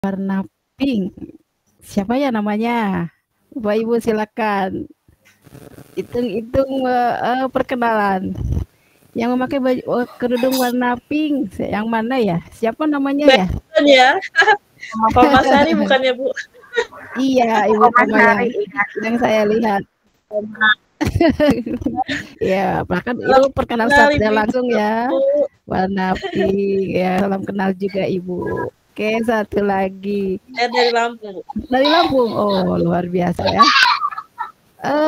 warna pink. Siapa ya namanya? Bapak Ibu silakan. Hitung-hitung perkenalan. Yang memakai baju kerudung warna pink, yang mana ya? Siapa namanya ya? Bukan ya? Pamasari bukannya Bu? Iya, Ibu Pama yang saya lihat. Ya, bahkan itu perkenalan saja langsung ya. Warna pink ya, salam kenal juga Ibu. Oke, satu lagi. Dari Lampung. Dari Lampung. Oh, luar biasa ya.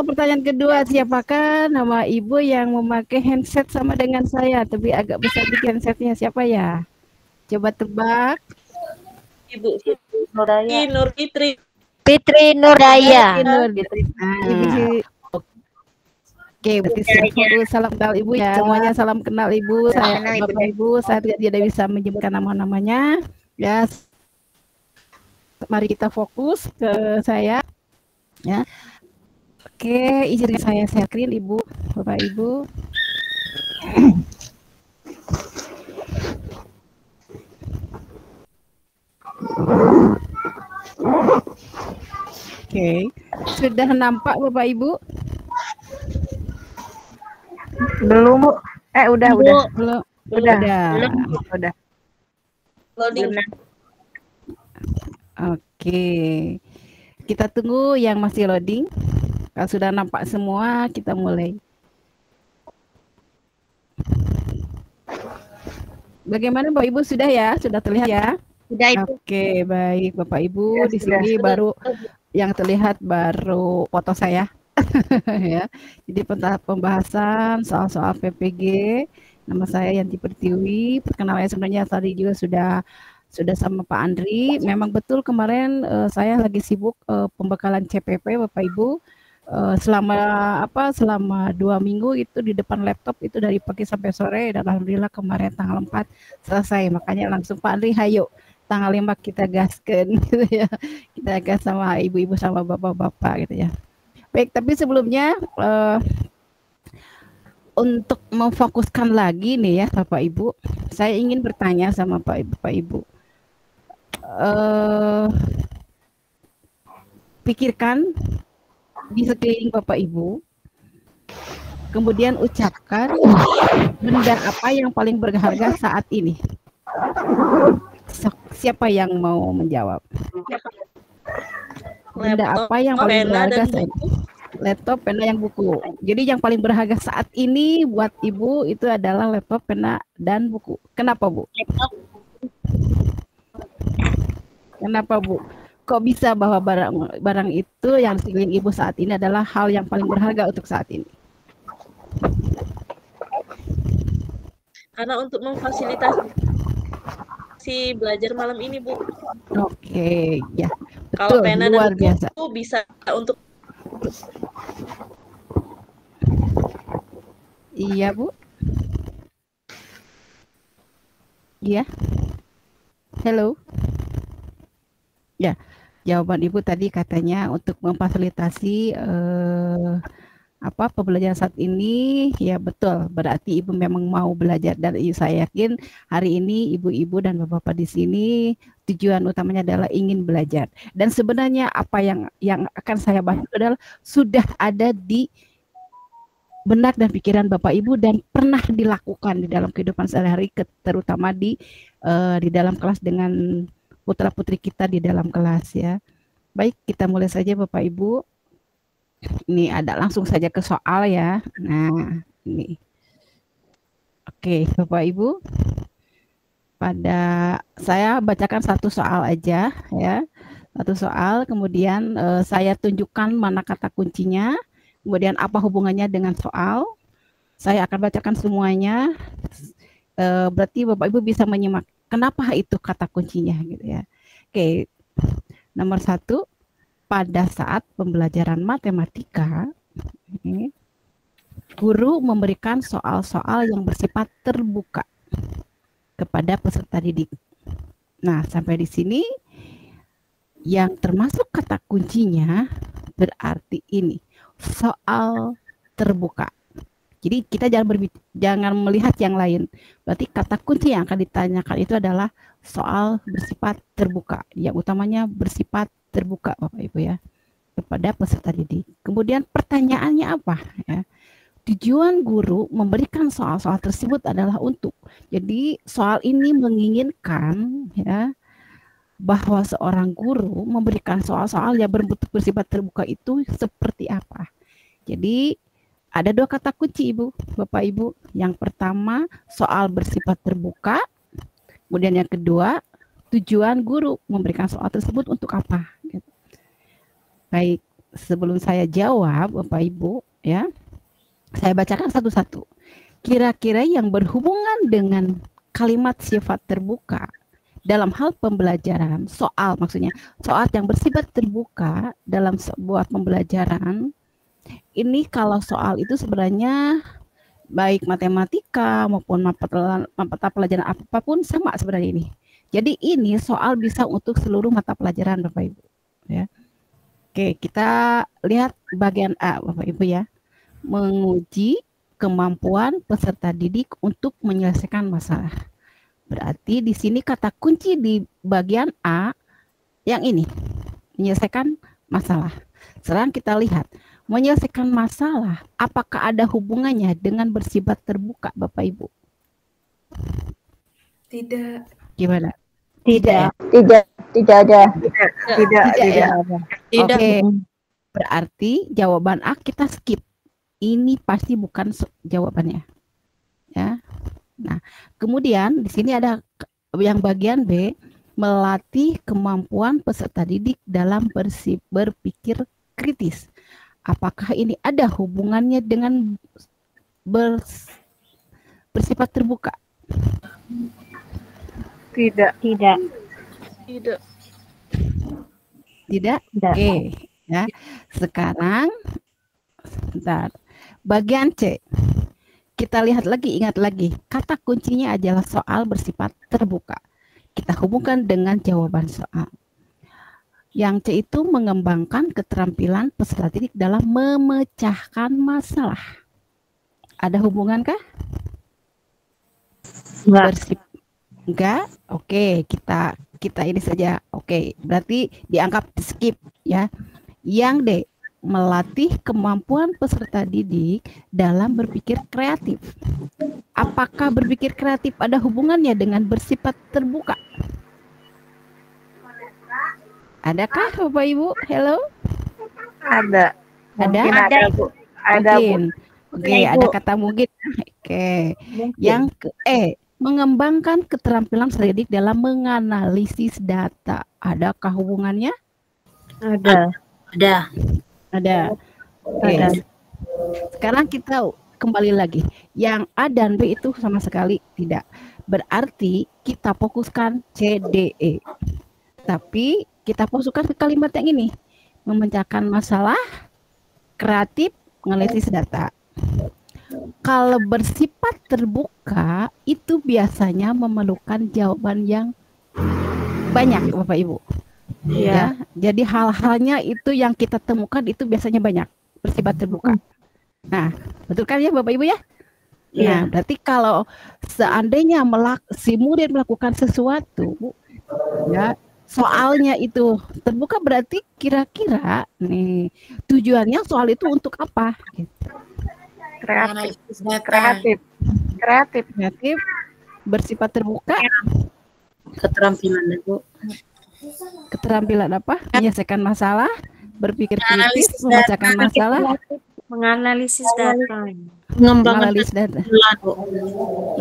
Pertanyaan kedua, siapakah nama ibu yang memakai handset sama dengan saya, tapi agak besar di handsetnya, siapa ya? Coba tebak. Ibu Nuraya. Nur Fitri. Fitri Nuraya. Oke, berarti salam kenal ibu ya. Semuanya salam kenal ibu. Saya Bapak Ibu, saya tidak bisa menyebutkan nama-namanya. Ya, mari kita fokus ke saya. Ya. Oke, izinkan saya share screen Ibu, Bapak Ibu. Oke, sudah nampak Bapak Ibu? Belum, Bu. Udah. Belum. Udah. Loading. Oke. Kita tunggu yang masih loading. Kalau sudah nampak semua, kita mulai. Bagaimana Bapak Ibu, sudah ya? Sudah terlihat ya? Sudah, Ibu. Oke, baik Bapak Ibu. Di sini baru yang terlihat baru foto saya. Ya. Jadi pembahasan soal-soal PPG. Nama saya Yanti Pertiwi. Perkenalan sebenarnya tadi juga sudah sama Pak Andri. Memang betul kemarin saya lagi sibuk pembekalan CPP Bapak Ibu. Selama 2 minggu itu di depan laptop itu dari pagi sampai sore, dan alhamdulillah kemarin tanggal 4 selesai. Makanya langsung Pak Andri, hayo tanggal 5 kita gaskan gitu ya. Kita gas sama ibu-ibu sama bapak-bapak gitu ya. Baik, tapi sebelumnya untuk memfokuskan lagi nih ya Bapak Ibu, saya ingin bertanya sama Bapak Ibu. Pikirkan di sekeliling Bapak Ibu, kemudian ucapkan benda apa yang paling berharga saat ini. Siapa yang mau menjawab? Benda apa yang paling berharga saat ini? Laptop, pena, yang buku. Jadi yang paling berharga saat ini buat Ibu itu adalah laptop, pena, dan buku. Kenapa Bu? Kenapa Bu? Kok bisa bahwa barang itu yang sekeliling Ibu saat ini adalah hal yang paling berharga untuk saat ini? Karena untuk memfasilitasi belajar malam ini, Bu. Oke, ya. Betul, kalau pena luar dan biasa. buku bisa untuk. Iya, Bu. Iya. Hello. Ya, jawaban Ibu tadi katanya untuk memfasilitasi pembelajaran saat ini, ya betul. Berarti Ibu memang mau belajar, dan saya yakin hari ini ibu-ibu dan bapak-bapak di sini tujuan utamanya adalah ingin belajar. Dan sebenarnya apa yang akan saya bahas adalah sudah ada di benak dan pikiran Bapak Ibu dan pernah dilakukan di dalam kehidupan sehari-hari, terutama di dalam kelas dengan putra-putri kita di dalam kelas ya. Baik, kita mulai saja Bapak Ibu. Ini ada langsung saja ke soal ya. Nah, ini. Oke, Bapak Ibu. Saya bacakan satu soal aja ya. Satu soal, kemudian saya tunjukkan mana kata kuncinya, kemudian apa hubungannya dengan soal. Saya akan bacakan semuanya. Berarti Bapak Ibu bisa menyimak kenapa itu kata kuncinya gitu ya. Oke. Nomor 1, pada saat pembelajaran matematika, guru memberikan soal-soal yang bersifat terbuka kepada peserta didik. Nah, sampai di sini yang termasuk kata kuncinya berarti ini, soal terbuka. Jadi kita jangan melihat yang lain. Berarti kata kunci yang akan ditanyakan itu adalah soal bersifat terbuka. Yang utamanya bersifat terbuka Bapak Ibu ya, kepada peserta didik. Kemudian pertanyaannya apa ya? Tujuan guru memberikan soal-soal tersebut adalah untuk. Jadi soal ini menginginkan ya bahwa seorang guru memberikan soal-soal yang berbentuk bersifat terbuka itu seperti apa. Jadi ada 2 kata kunci Ibu, Bapak Ibu. Yang pertama soal bersifat terbuka. Kemudian yang kedua tujuan guru memberikan soal tersebut untuk apa. Baik, sebelum saya jawab Bapak Ibu ya, saya bacakan satu-satu. Kira-kira yang berhubungan dengan kalimat sifat terbuka dalam hal pembelajaran, soal maksudnya, soal yang bersifat terbuka dalam sebuah pembelajaran, ini kalau soal itu sebenarnya baik matematika maupun mata pelajaran apapun sama sebenarnya ini. Jadi ini soal bisa untuk seluruh mata pelajaran Bapak Ibu. Ya. Oke, kita lihat bagian A Bapak Ibu ya. Menguji kemampuan peserta didik untuk menyelesaikan masalah. Berarti di sini kata kunci di bagian A yang ini, menyelesaikan masalah. Sekarang kita lihat, menyelesaikan masalah, apakah ada hubungannya dengan bersifat terbuka, Bapak Ibu? Tidak. Gimana? Tidak. Tidak ada. Tidak Ya? Tidak. Oke, berarti jawaban A kita skip. Ini pasti bukan jawabannya. Ya. Nah, kemudian di sini ada yang bagian B, melatih kemampuan peserta didik dalam berpikir kritis. Apakah ini ada hubungannya dengan bersifat terbuka? Tidak. Tidak. Tidak. Tidak? Oke. Ya. Sekarang, bentar. Bagian C. Kita lihat lagi, ingat lagi. Kata kuncinya adalah soal bersifat terbuka. Kita hubungkan dengan jawaban soal. Yang C itu mengembangkan keterampilan peserta didik dalam memecahkan masalah. Ada hubungankah? Enggak. Oke, kita ini saja. Oke, berarti dianggap skip ya. Yang D, melatih kemampuan peserta didik dalam berpikir kreatif. Apakah berpikir kreatif ada hubungannya dengan bersifat terbuka? Adakah Bapak Ibu? Hello? Ada. Ada? Ada, Bu. Ada, Bu. Mungkin. Oke, ada kata mungkin. Oke. Yang ke E, mengembangkan keterampilan peserta didik dalam menganalisis data. Adakah hubungannya? Ada. Ada. Oke. Sekarang kita kembali lagi. Yang A dan B itu sama sekali tidak. Berarti kita fokuskan C, D, E. Tapi kita fokuskan ke kalimat yang ini. Memecahkan masalah, kreatif, menganalisis data. Kalau bersifat terbuka, itu biasanya memerlukan jawaban yang banyak, Bapak Ibu. Ya, jadi hal-halnya itu yang kita temukan itu biasanya banyak, bersifat terbuka. Nah, betul kan ya Bapak Ibu ya? Nah, berarti kalau seandainya si murid melakukan sesuatu, ya, soalnya itu terbuka, berarti kira-kira nih tujuannya soal itu untuk apa? Kreatif, bersifat terbuka. Keterampilan Bu. Keterampilan apa? Menyelesaikan masalah, berpikir kritis, memecahkan masalah, Menganalisis data. menganalisis data.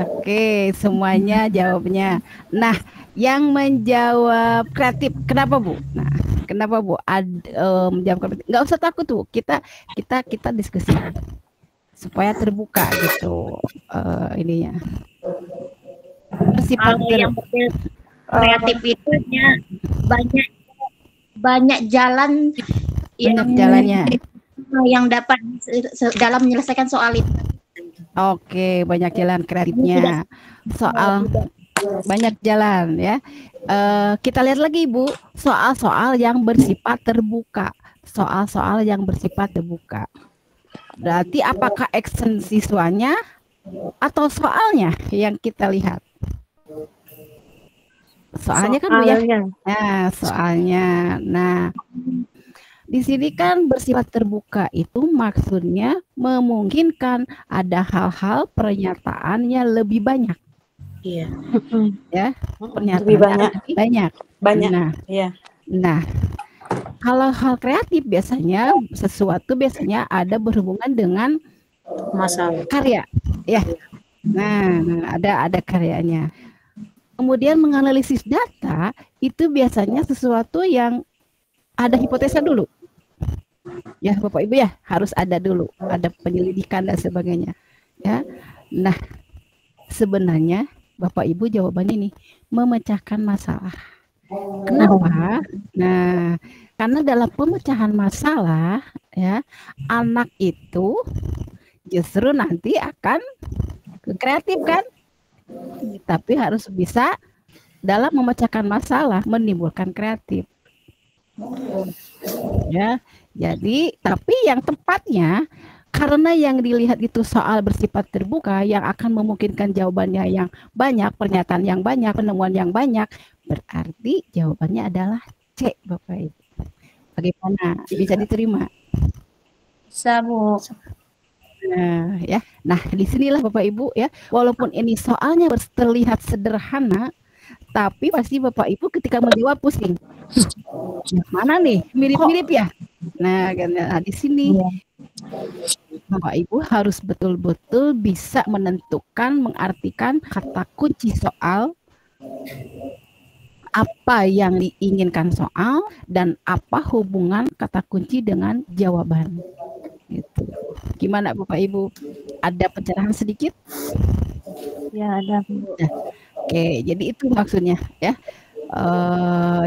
Oke, semuanya jawabnya. Nah, yang menjawab kreatif, kenapa Bu? Nah, kenapa Bu? Menjawab kreatif. Nggak usah takut tuh. Kita diskusi supaya terbuka gitu ininya. Bersifat yang kreatif itu banyak jalan jalannya yang dapat dalam menyelesaikan soal itu. Oke, banyak jalan kreatifnya. Soal banyak jalan ya. Kita lihat lagi Bu, soal-soal yang bersifat terbuka. Soal-soal yang bersifat terbuka. Berarti apakah action siswanya atau soalnya yang kita lihat? Soalnya kan Bu ya. Nah, soalnya. Nah, di sini kan bersifat terbuka itu maksudnya memungkinkan ada hal-hal pernyataannya lebih banyak. Iya. Ya, pernyataan Lebih banyak. lebih banyak. Banyak. Nah, Iya. nah, kalau hal kreatif biasanya sesuatu biasanya ada berhubungan dengan Masalah. karya, ya. Nah, ada karyanya. Kemudian menganalisis data itu biasanya sesuatu yang ada hipotesa dulu. Ya, Bapak Ibu ya, harus ada dulu, ada penyelidikan dan sebagainya. Ya. Nah, sebenarnya Bapak Ibu jawabannya nih, memecahkan masalah. Kenapa? Nah, karena dalam pemecahan masalah ya, anak itu justru nanti akan kreatif kan? Tapi harus bisa dalam memecahkan masalah menimbulkan kreatif. Ya, jadi tapi yang tepatnya karena yang dilihat itu soal bersifat terbuka yang akan memungkinkan jawabannya yang banyak, pernyataan yang banyak, penemuan yang banyak, berarti jawabannya adalah C, Bapak Ibu. Bagaimana? Bisa diterima? Bisa, Bu. Nah, ya. Nah, disinilah Bapak Ibu ya, walaupun ini soalnya terlihat sederhana, tapi pasti Bapak Ibu ketika menjawab pusing. Yang mana nih? Mirip-mirip ya? Nah, di sini Bapak Ibu harus betul-betul bisa menentukan, mengartikan kata kunci soal, apa yang diinginkan soal, dan apa hubungan kata kunci dengan jawaban. Gitu. Gimana Bapak Ibu? Ada pencerahan sedikit? Ya, ada. Nah, oke, jadi itu maksudnya ya.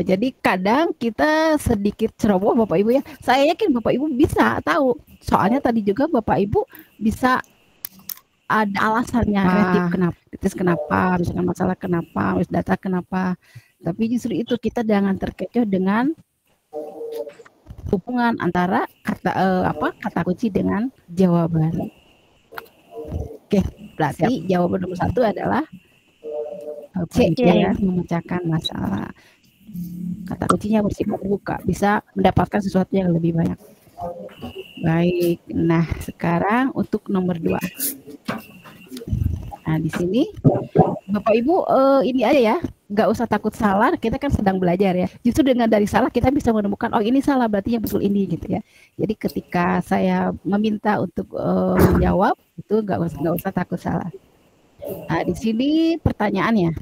Jadi kadang kita sedikit ceroboh Bapak Ibu ya. Saya yakin Bapak Ibu bisa tahu. Soalnya tadi juga Bapak Ibu bisa ada alasannya kreatif kenapa, kritis kenapa, misalkan masalah kenapa, data kenapa. Tapi justru itu kita jangan terkecoh dengan hubungan antara kata kunci dengan jawaban. Oke, berarti jawaban nomor 1 adalah C, ya, memecahkan masalah. Kata kuncinya bersifat terbuka, bisa mendapatkan sesuatu yang lebih banyak. Baik, nah sekarang untuk nomor 2. Nah di sini Bapak Ibu ini aja ya, nggak usah takut salah, kita kan sedang belajar ya. Justru dengan dari salah kita bisa menemukan, oh ini salah berarti yang betul ini gitu ya. Jadi ketika saya meminta untuk menjawab itu nggak usah takut salah. Nah di sini pertanyaannya,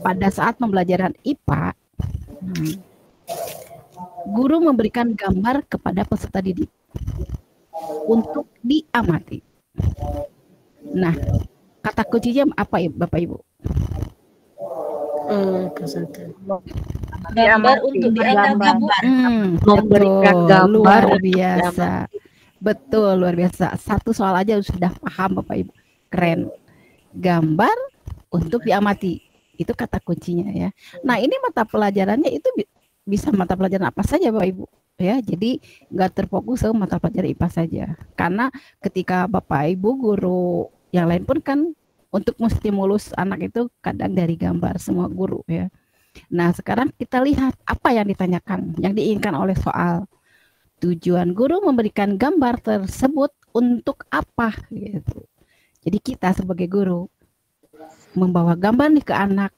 pada saat pembelajaran IPA, guru memberikan gambar kepada peserta didik untuk diamati. Nah, kata kuncinya apa ya Bapak Ibu? Gambar untuk diamati, Bu. Memberikan gambar. Luar biasa. Betul, luar biasa. Satu soal aja sudah paham Bapak Ibu. Keren. Gambar untuk diamati. Itu kata kuncinya ya. Nah, ini mata pelajarannya itu bisa mata pelajaran apa saja Bapak Ibu. Ya, jadi nggak terfokus ke mata pelajaran IPA saja. Karena ketika Bapak Ibu guru yang lain pun kan untuk menstimulus anak itu kadang dari gambar semua guru ya. Nah, sekarang kita lihat apa yang ditanyakan, yang diinginkan oleh soal. Tujuan guru memberikan gambar tersebut untuk apa gitu. Jadi kita sebagai guru membawa gambar nih ke anak,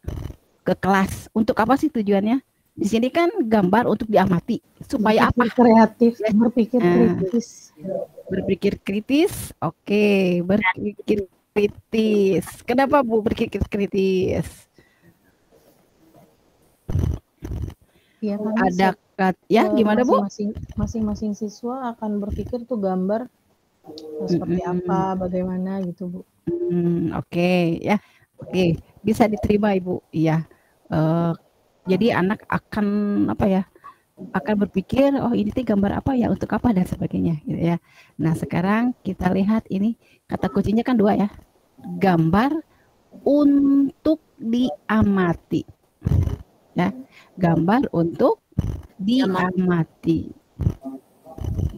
ke kelas. Untuk apa sih tujuannya? Di sini kan gambar untuk diamati. Supaya apa? Kreatif, berpikir kritis. Berpikir kritis, oke. Berpikir kritis. Kenapa Bu berpikir kritis? Ya, kan Ada ya gimana Bu? Masing-masing siswa akan berpikir tuh gambar seperti apa, bagaimana gitu Bu. Oke ya, oke bisa diterima Ibu. Iya. Jadi anak akan apa ya? Akan berpikir, oh ini tuh gambar apa ya, untuk apa dan sebagainya gitu ya. Nah sekarang kita lihat ini kata kuncinya kan 2 ya, gambar untuk diamati ya, gambar untuk diamati.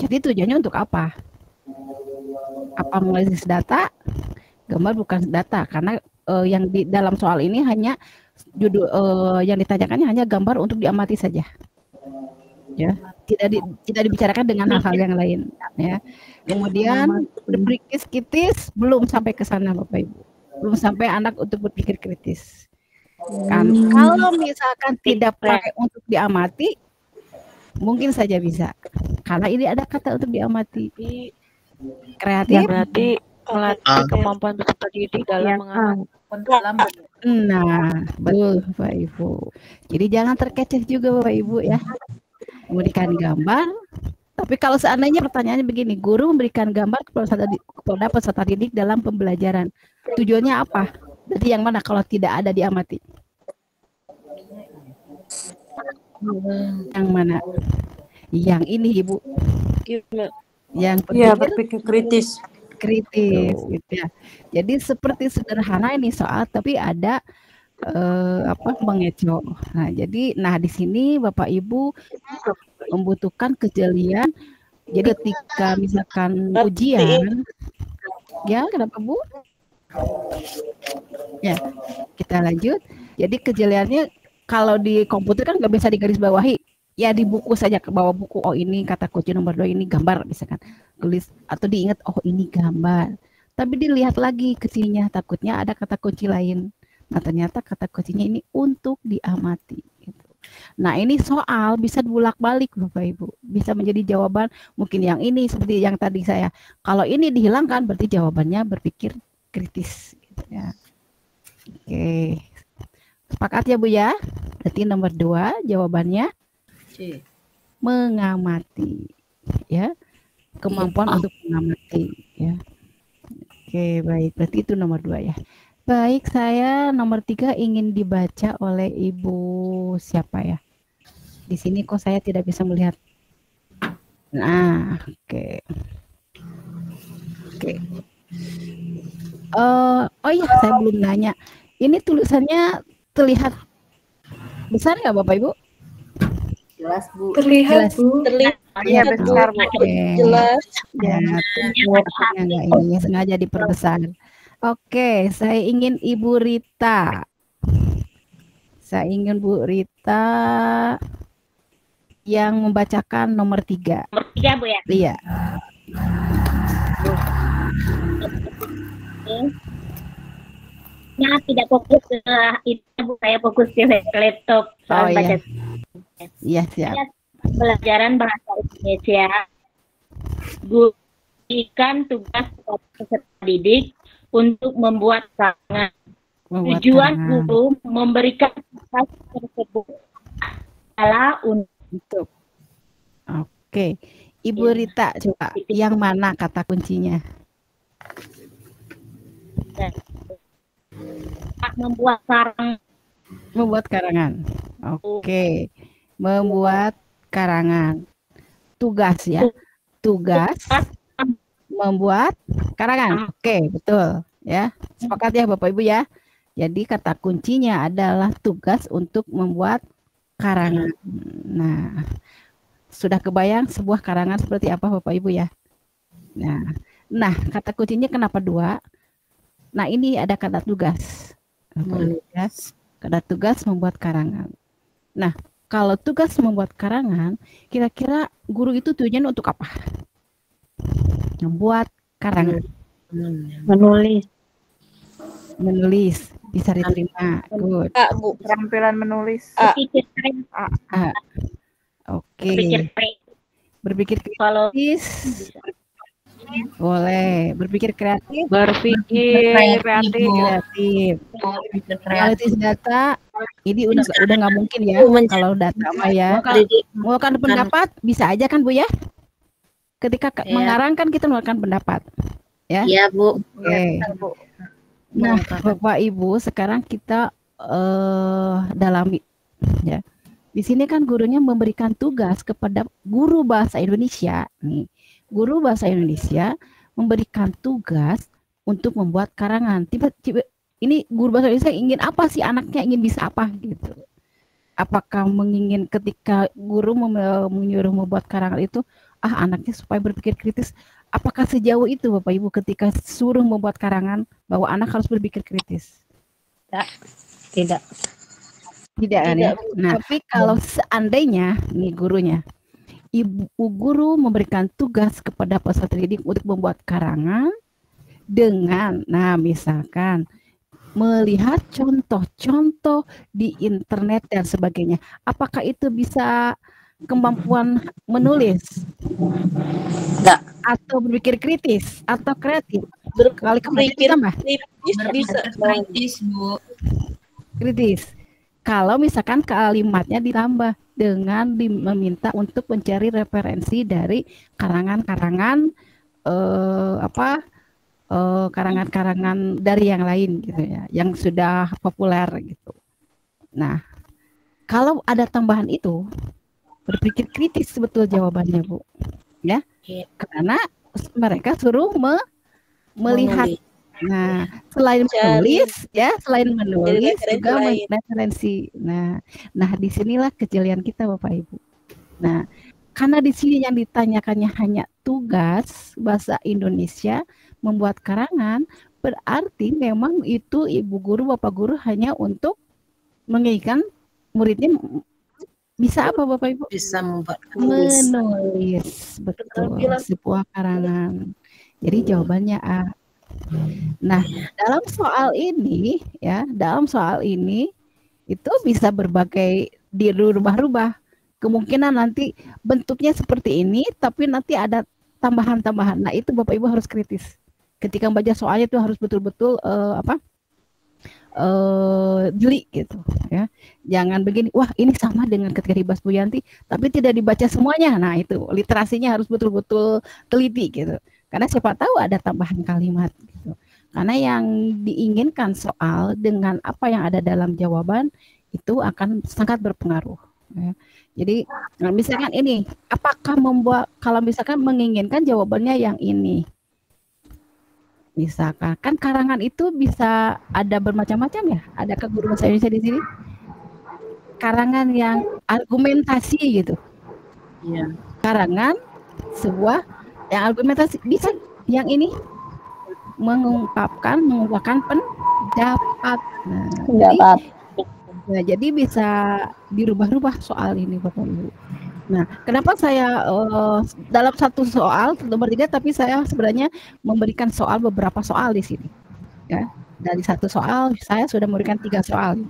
Jadi tujuannya untuk apa? Apa menganalisis data? Gambar bukan data karena yang di dalam soal ini hanya judul yang ditanyakannya hanya gambar untuk diamati saja. Ya, tidak dibicarakan dengan hal-hal yang lain ya. Kemudian berpikir kritis belum sampai ke sana Bapak Ibu. Belum sampai anak untuk berpikir kritis. Kan kalau misalkan tidak pakai untuk diamati mungkin saja bisa. Karena ini ada kata untuk diamati. Kreatif berarti melatih kemampuan peserta didik dalam mengamati. Nah, betul Bapak Ibu. Jadi jangan terkecoh juga Bapak Ibu ya. Memberikan gambar. Tapi kalau seandainya pertanyaannya begini, guru memberikan gambar kepada peserta didik dalam pembelajaran. Tujuannya apa? Berarti yang mana kalau tidak ada diamati? Yang mana? Yang ini Ibu. Yang berpikir kritis. Kritis gitu ya. Jadi seperti sederhana ini soal tapi ada mengecoh. Nah, jadi di sini Bapak Ibu membutuhkan kejelian. Jadi ketika misalkan ujian, ya kenapa Bu? Ya, kita lanjut. Jadi kejeliannya kalau di komputer kan nggak bisa digarisbawahi. Ya di buku saja, ke bawah buku. Oh ini kata kunci nomor 2 ini gambar misalkan. Tulis atau diingat oh ini gambar. Tapi dilihat lagi ke sininya, takutnya ada kata kunci lain. Nah ternyata kata kuncinya ini untuk diamati. Gitu. Nah ini soal bisa bolak-balik Bapak Ibu. Bisa menjadi jawaban mungkin yang ini seperti yang tadi saya. Kalau ini dihilangkan berarti jawabannya berpikir kritis. Gitu ya. Oke. Sepakat ya Bu ya? Berarti nomor 2 jawabannya mengamati. Ya. Kemampuan untuk mengamati. Ya. Oke baik. Berarti itu nomor 2 ya. Baik, saya nomor 3 ingin dibaca oleh Ibu siapa ya? Di sini kok saya tidak bisa melihat. Nah, oke. Oh iya, saya belum nanya. Ini tulisannya terlihat besar nggak Bapak Ibu? Jelas Bu. Terlihat Jelas. Bu. Iya besar Bu. Jelas. Ya, enggak ini sengaja diperbesar. Oke, saya ingin Ibu Rita. Saya ingin Bu Rita yang membacakan nomor 3. Nomor 3 Bu ya. Iya. Nah, tidak fokus ke itu Bu, saya fokus ke laptop soal baca. Iya, siap. Pelajaran bahasa Indonesia. Guru berikan tugas kepada peserta didik untuk membuat karangan. Tujuan guru memberikan tugas tersebut adalah untuk. Oke, Ibu Rita coba yang mana kata kuncinya? Membuat karangan. Membuat karangan. Oke, membuat karangan. Tugas ya. Tugas membuat karangan. Oke, betul ya. Sepakat ya Bapak Ibu ya. Jadi kata kuncinya adalah tugas untuk membuat karangan. Nah, sudah kebayang sebuah karangan seperti apa Bapak Ibu ya? Nah, kata kuncinya kenapa 2? Nah, ini ada kata tugas. Kata tugas membuat karangan. Nah, kalau tugas membuat karangan, kira-kira guru itu tujuannya untuk apa? Membuat karangan. Menulis bisa diterima. Good. Bu, keterampilan menulis. Oke. Berpikir kritis. Boleh. Berpikir kreatif. Kreatif. Analisis data. Ini udah nggak mungkin ya kalau data ya. Mengeluarkan pendapat bisa aja kan Bu ya? Ketika mengarang kan kita mengeluarkan pendapat. Ya. Iya Bu. Oke. Nah, Bapak Ibu, sekarang kita dalami ya. Di sini kan gurunya memberikan tugas kepada guru bahasa Indonesia nih. Guru bahasa Indonesia memberikan tugas untuk membuat karangan. Tiba-tiba ini guru bahasa Indonesia ingin apa sih anaknya, ingin bisa apa gitu. Apakah menginginkan ketika guru menyuruh membuat karangan itu anaknya supaya berpikir kritis, Apakah sejauh itu Bapak Ibu ketika suruh membuat karangan bahwa anak harus berpikir kritis? Tidak. Tidak kan ya? Tidak, Bu. Nah, tapi kalau seandainya nih gurunya, ibu guru memberikan tugas kepada peserta didik untuk membuat karangan dengan, nah misalkan melihat contoh-contoh di internet dan sebagainya, apakah itu bisa kemampuan menulis Tidak. atau berpikir kritis atau kreatif? Kali Berpikir ditambah kritis bisa. kritis, Bu. kritis. Kalau misalkan kalimatnya ditambah dengan meminta untuk mencari referensi dari karangan-karangan karangan-karangan dari yang lain gitu ya, yang sudah populer gitu. Nah, kalau ada tambahan itu, berpikir kritis betul jawabannya, Bu. Ya, Iya. karena mereka suruh melihat. Menulis. Nah, selain Cari- menulis, ya, selain menulis referensi juga lain. referensi. Nah, disinilah kejelian kita, Bapak Ibu. Nah, karena di sini yang ditanyakannya hanya tugas bahasa Indonesia membuat karangan, berarti memang itu ibu guru, bapak guru hanya untuk menginginkan muridnya bisa apa, Bapak Ibu? Bisa membuat menulis. Menulis, betul, Keterampilan. sebuah karangan. Jadi jawabannya A. Nah, dalam soal ini itu bisa berbagai dirubah-rubah. Kemungkinan nanti bentuknya seperti ini, tapi nanti ada tambahan-tambahan. Nah, itu Bapak Ibu harus kritis. Ketika membaca soalnya itu harus betul-betul jeli gitu ya. Jangan begini, wah ini sama dengan ketika dibahas Bu Yanti, tapi tidak dibaca semuanya. Nah, itu literasinya harus betul-betul teliti gitu. Karena siapa tahu ada tambahan kalimat gitu. Karena yang diinginkan soal dengan apa yang ada dalam jawaban itu akan sangat berpengaruh. Ya. Jadi misalkan ini, apakah kalau misalkan menginginkan jawabannya yang ini, misalkan kan karangan itu bisa ada bermacam-macam ya. Adakah guru bahasa Indonesia di sini? Karangan yang argumentasi gitu. Iya. Karangan sebuah yang argumentasi, bisa yang ini mengungkapkan pendapat. Nah, jadi bisa dirubah-rubah soal ini Bapak Ibu. Nah, kenapa saya dalam satu soal nomor 3, tapi saya sebenarnya memberikan beberapa soal di sini. Ya, dari satu soal saya sudah memberikan 3 soal.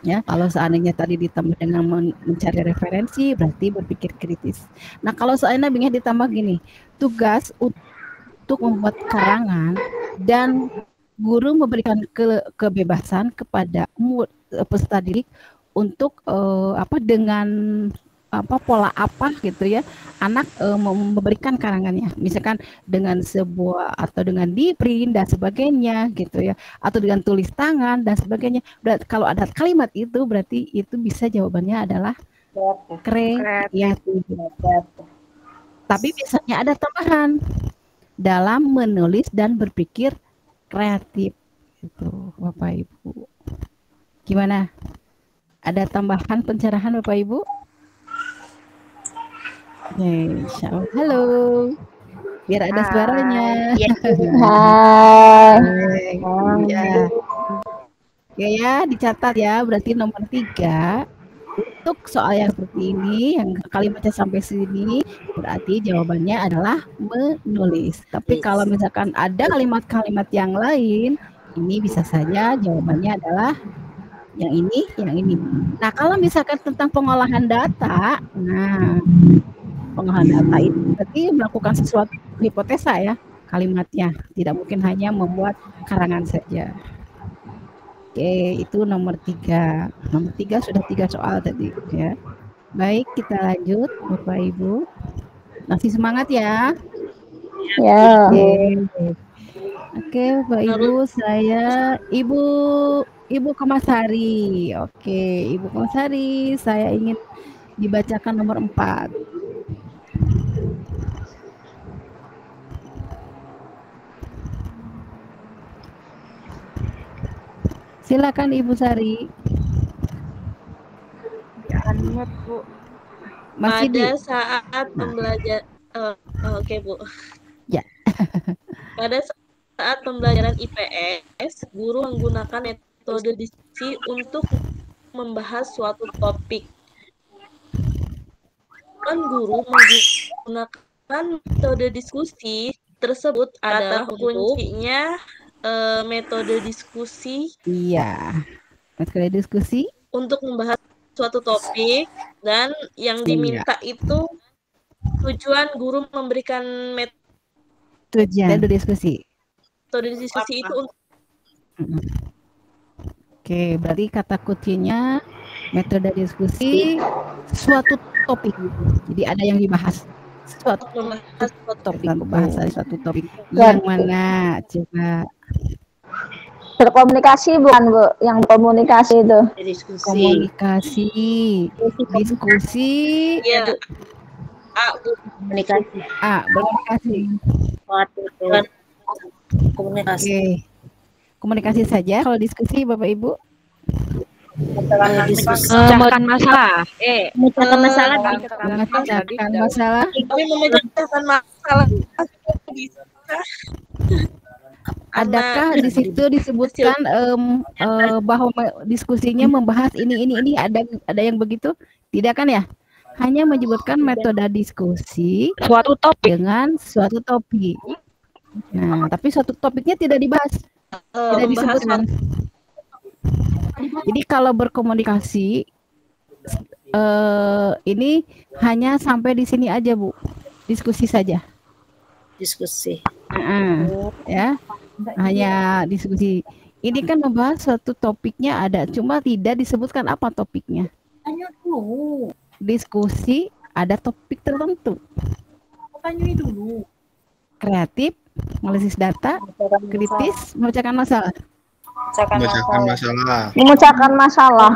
Ya, kalau seandainya tadi ditambah dengan mencari referensi, berarti berpikir kritis. Nah, kalau seandainya ditambah gini, tugas untuk membuat karangan dan guru memberikan kebebasan kepada peserta didik untuk dengan pola apa gitu ya, anak memberikan karangannya, misalkan dengan sebuah atau dengan di print dan sebagainya gitu ya, atau dengan tulis tangan dan sebagainya. Berarti kalau ada kalimat itu berarti itu bisa jawabannya adalah kreatif. Tapi biasanya ada tambahan dalam menulis dan berpikir kreatif gitu, Bapak Ibu. Gimana? Ada tambahan pencerahan Bapak Ibu? Halo, biar ada suaranya. Hai. Ya. Ya, dicatat ya. Berarti nomor 3 untuk soal yang seperti ini, yang kalimatnya sampai sini, berarti jawabannya adalah menulis. Tapi kalau misalkan ada kalimat-kalimat yang lain, ini bisa saja jawabannya adalah yang ini. Nah, kalau misalkan tentang pengolahan data, pengolahan data itu berarti melakukan sesuatu hipotesa ya kalimatnya, tidak mungkin hanya membuat karangan saja. Oke, itu nomor 3. Nomor 3 sudah 3 soal tadi ya. Baik, kita lanjut Bapak Ibu. Masih semangat ya? Ya. Oke, Bapak Ibu, saya Ibu Kemasari. Oke, Ibu Kemasari, saya ingin dibacakan nomor 4. Silakan Ibu Sari. Unmute, Bu. Masih Pada saat pembelajar Oke, Bu. Ya. Pada saat pembelajaran IPS, guru menggunakan metode diskusi untuk membahas suatu topik. Kan guru menggunakan metode diskusi tersebut adalah kuncinya metode diskusi. Iya. Metode diskusi Untuk membahas suatu topik dan yang diminta itu tujuan guru memberikan metode diskusi. Metode diskusi itu untuk Oke, berarti kata kuncinya metode diskusi suatu topik. Jadi ada yang dibahas suatu topik, pembahasan suatu topik. Yang mana coba? Berkomunikasi bukan, Bu? Yang komunikasi itu. Komunikasi, diskusi. Ya. Komunikasi. Berkomunikasi. Komunikasi. Oke. Komunikasi saja kalau diskusi Bapak Ibu. Memecahkan masalah. Memecahkan masalah. Memecahkan masalah. Tapi memecahkan masalah bisa. Adakah di situ disebutkan bahwa diskusinya membahas ini ada yang begitu? Tidak kan ya? Hanya menyebutkan metode diskusi Suatu topik. dengan suatu topik. Nah, tapi suatu topiknya tidak dibahas, tidak disebutkan. Jadi kalau berkomunikasi ini hanya sampai di sini aja, Bu. Diskusi saja. Diskusi. Ya. Hanya diskusi. Ini kan membahas suatu topiknya ada, cuma tidak disebutkan apa topiknya. Tanya dulu. Diskusi ada topik tertentu. Tanya dulu. Kreatif, analisis data, kritis, memecahkan masalah. Memecahkan masalah. Memecahkan masalah.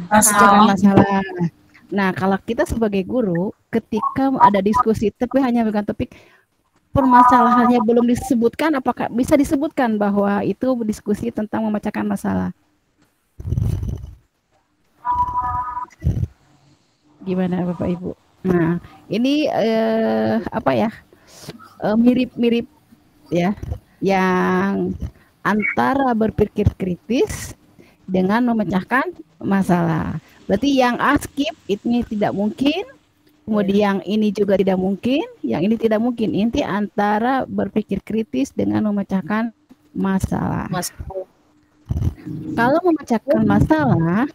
Memecahkan masalah. Nah, kalau kita sebagai guru, ketika ada diskusi tapi hanya bukan topik, permasalahannya belum disebutkan, apakah bisa disebutkan bahwa itu diskusi tentang memecahkan masalah? Gimana Bapak Ibu? Nah, ini apa ya? Mirip-mirip ya, yang antara berpikir kritis dengan memecahkan masalah. Berarti yang skip ini tidak mungkin, kemudian yang ini juga tidak mungkin, yang ini tidak mungkin. Inti antara berpikir kritis dengan memecahkan masalah. Kalau memecahkan masalah